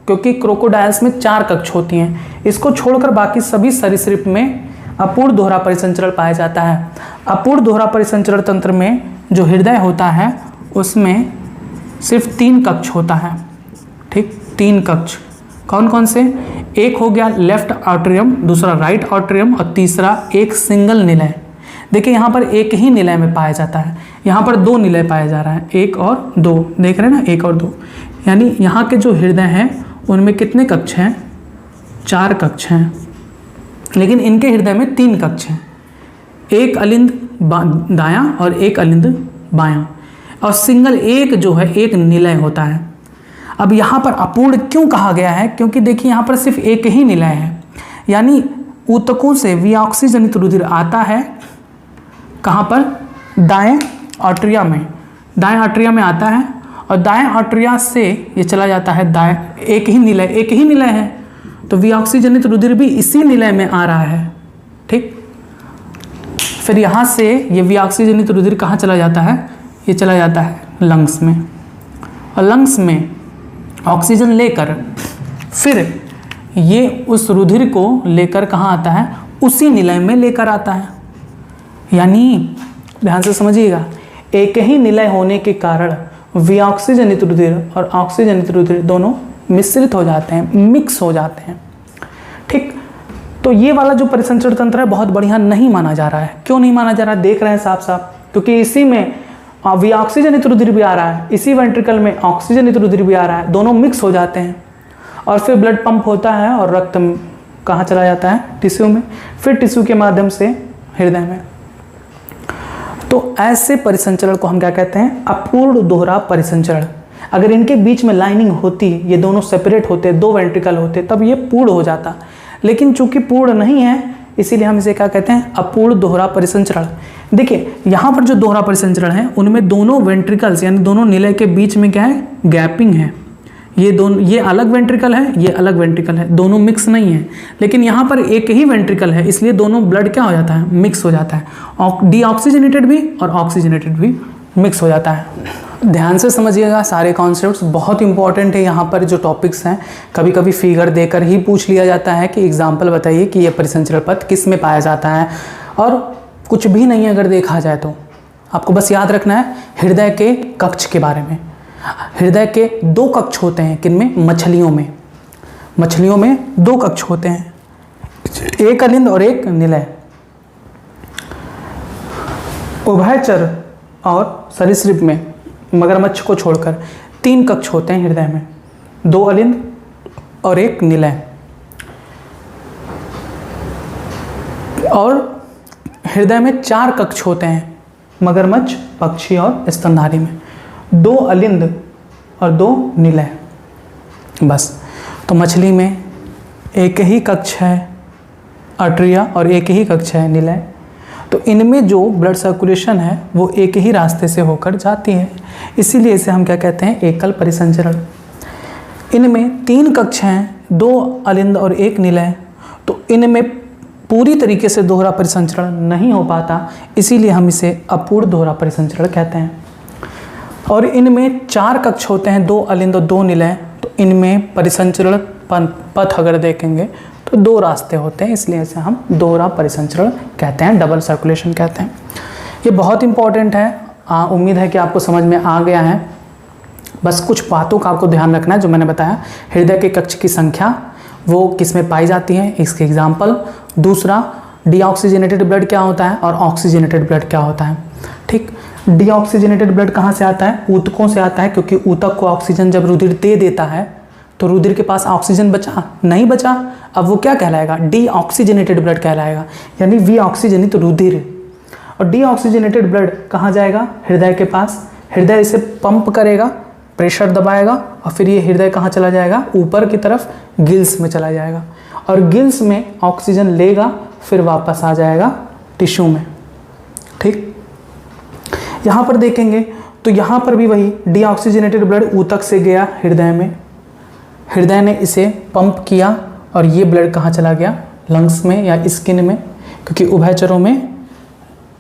क्योंकि क्रोकोडाइल्स में 4 कक्ष होती हैं, इसको छोड़कर बाकी सभी सरीसृप में अपूर्ण दोहरा परिसंचरण पाया जाता है। अपूर्ण दोहरा परिसंचरण तंत्र में जो हृदय होता है उसमें सिर्फ 3 कक्ष होता है, ठीक, 3 कक्ष। कौन कौन से, एक हो गया लेफ्ट आर्टरियम, दूसरा राइट आर्टरियम और तीसरा एक सिंगल निलय। देखिए यहाँ पर एक ही निलय में पाया जाता है, यहाँ पर 2 निलय पाया जा रहा है, 1 और 2, देख रहे हैं ना, 1 और 2। यानी यहाँ के जो हृदय हैं उनमें कितने कक्ष हैं, 4 कक्ष हैं, लेकिन इनके हृदय में 3 कक्ष हैं, एक अलिंद दायां और एक अलिंद बायां, और सिंगल एक जो है एक निलय होता है। अब यहाँ पर अपूर्ण क्यों कहा गया है, क्योंकि देखिए यहाँ पर सिर्फ एक ही निलय है, यानी ऊतकों से वी ऑक्सीजनित रुधिर आता है कहाँ पर, दाएं आर्टरिया में, दाएं आर्टरिया में आता है, और दाएं आर्टरिया से ये चला जाता है दाएं, एक ही निलय है, तो वी ऑक्सीजनित रुधिर भी इसी निलय में आ रहा है, ठीक। फिर यहाँ से ये वी ऑक्सीजनित रुधिर कहाँ चला जाता है, ये चला जाता है लंग्स में, और लंग्स में ऑक्सीजन लेकर फिर ये उस रुधिर को लेकर कहाँ आता है, उसी निलय में लेकर आता है। यानी ध्यान से समझिएगा, एक ही निलय होने के कारण वी ऑक्सीजनित रुधिर और ऑक्सीजनित रुधिर दोनों मिश्रित हो जाते हैं, मिक्स हो जाते हैं, ठीक। तो ये वाला जो परिसंचरण तंत्र है बहुत बढ़िया नहीं माना जा रहा है। क्यों नहीं माना जा रहा है, देख रहे हैं साफ साफ, क्योंकि इसी में वी ऑक्सीजनित रुधिर भी आ रहा है, इसी वेंट्रिकल में ऑक्सीजनित रुधिर भी आ रहा है, दोनों मिक्स हो जाते हैं, और फिर ब्लड पंप होता है और रक्त कहाँ चला जाता है, टिश्यू में, फिर टिश्यू के माध्यम से हृदय में। तो ऐसे परिसंचरण को हम क्या कहते हैं, अपूर्ण दोहरा परिसंचरण। अगर इनके बीच में लाइनिंग होती, ये दोनों सेपरेट होते, 2 वेंट्रिकल होते, तब ये पूर्ण हो जाता, लेकिन चूंकि पूर्ण नहीं है इसीलिए हम इसे क्या कहते हैं, अपूर्ण दोहरा परिसंचरण। देखिए यहाँ पर जो दोहरा परिसंचरण है उनमें दोनों वेंट्रिकल्स यानी दोनों निलय के बीच में क्या है, गैपिंग है। ये दोनों, ये अलग वेंट्रिकल है, ये अलग वेंट्रिकल है, दोनों मिक्स नहीं है। लेकिन यहाँ पर एक ही वेंट्रिकल है, इसलिए दोनों ब्लड क्या हो जाता है, मिक्स हो जाता है। डीऑक्सीजनेटेड भी और ऑक्सीजनेटेड भी मिक्स हो जाता है। ध्यान से समझिएगा, सारे कॉन्सेप्ट्स बहुत इंपॉर्टेंट है। यहाँ पर जो टॉपिक्स हैं कभी कभी फिगर देकर ही पूछ लिया जाता है कि एग्जाम्पल बताइए कि ये परिसंचरण पथ किस में पाया जाता है, और कुछ भी नहीं अगर देखा जाए तो आपको बस याद रखना है हृदय के कक्ष के बारे में। हृदय के 2 कक्ष होते हैं, किनमें, मछलियों में। मछलियों में 2 कक्ष होते हैं, एक अलिंद और एक निलय। उभयचर और सरीसृप में, मगरमच्छ को छोड़कर 3 कक्ष होते हैं हृदय में, 2 अलिंद और एक निलय। और हृदय में 4 कक्ष होते हैं, मगरमच्छ, पक्षी और स्तनधारी में, 2 अलिंद और 2 निलय, बस। तो मछली में एक ही कक्ष है आर्टरिया और एक ही कक्ष है निलय। तो इनमें जो ब्लड सर्कुलेशन है वो एक ही रास्ते से होकर जाती है, इसीलिए इसे हम क्या कहते हैं, एकल परिसंचरण। इनमें 3 कक्ष हैं, 2 अलिंद और एक निलय, तो इनमें पूरी तरीके से दोहरा परिसंचरण नहीं हो पाता, इसीलिए हम इसे अपूर्ण दोहरा परिसंचरण कहते हैं। और इनमें 4 कक्ष होते हैं, 2 अलिंद और 2 निलय, तो इनमें परिसंचरण पथ अगर देखेंगे तो 2 रास्ते होते हैं, इसलिए इसे हम दोहरा परिसंचरण कहते हैं, डबल सर्कुलेशन कहते हैं। ये बहुत इंपॉर्टेंट है, उम्मीद है कि आपको समझ में आ गया है। बस कुछ बातों का आपको ध्यान रखना है जो मैंने बताया। हृदय के कक्ष की संख्या वो किस में पाई जाती है, इसके एग्जाम्पल। दूसरा, डीऑक्सीजनेटेड ब्लड क्या होता है और ऑक्सीजनेटेड ब्लड क्या होता है। ठीक, डीऑक्सीजनेटेड ब्लड कहाँ से आता है, ऊतकों से आता है, क्योंकि ऊतक को ऑक्सीजन जब रुधिर दे देता है तो रुधिर के पास ऑक्सीजन बचा नहीं बचा, अब वो क्या कहलाएगा, डीऑक्सीजनेटेड ब्लड कहलाएगा, यानी विऑक्सीजनित रुधिर। और डीऑक्सीजनेटेड ब्लड कहाँ जाएगा, हृदय के पास। हृदय इसे पंप करेगा, प्रेशर दबाएगा, और फिर ये हृदय कहाँ चला जाएगा, ऊपर की तरफ गिल्स में चला जाएगा, और गिल्स में ऑक्सीजन लेगा, फिर वापस आ जाएगा टिश्यू में। ठीक, यहाँ पर देखेंगे तो यहाँ पर भी वही डीऑक्सीजनेटेड ब्लड ऊतक से गया हृदय में, हृदय ने इसे पंप किया, और ये ब्लड कहाँ चला गया, लंग्स में या स्किन में, क्योंकि उभयचरों में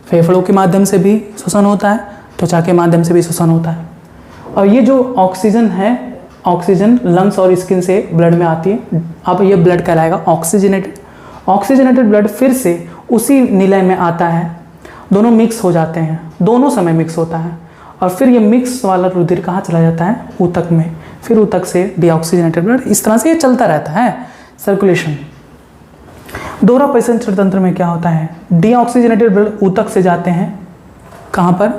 फेफड़ों के माध्यम से भी श्वसन होता है, त्वचा के माध्यम से भी श्वसन होता है। और ये जो ऑक्सीजन है, ऑक्सीजन लंग्स और स्किन से ब्लड में आती है, अब ये ब्लड कहलाएगा ऑक्सीजनेटेड। ऑक्सीजनेटेड ब्लड फिर से उसी निलय में आता है, दोनों मिक्स हो जाते हैं, दोनों समय मिक्स होता है, और फिर ये मिक्स वाला रुधिर कहाँ चला जाता है, ऊतक में, फिर ऊतक से डीऑक्सीजनेटेड ब्लड, इस तरह से ये चलता रहता है सर्कुलेशन। दोहरा परिसंचरण तंत्र में क्या होता है, डीऑक्सीजनेटेड ब्लड ऊतक से जाते हैं कहाँ पर,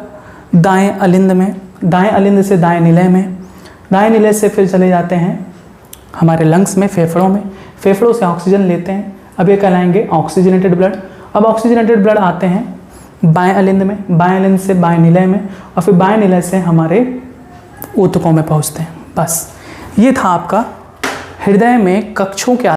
दाएं अलिंद में, दाएं अलिंद से दाएं निलय में, दाएं निलय से फिर चले जाते हैं हमारे लंग्स में, फेफड़ों में, फेफड़ों से ऑक्सीजन लेते हैं, अब ये कहलाएंगे ऑक्सीजनेटेड ब्लड। अब ऑक्सीजनेटेड ब्लड आते हैं बाएं अलिंद में, बाएं अलिंद से बाएं निलय में, और फिर बाएं निलय से हमारे ऊतकों में पहुंचते हैं। बस ये था आपका हृदय में कक्षों के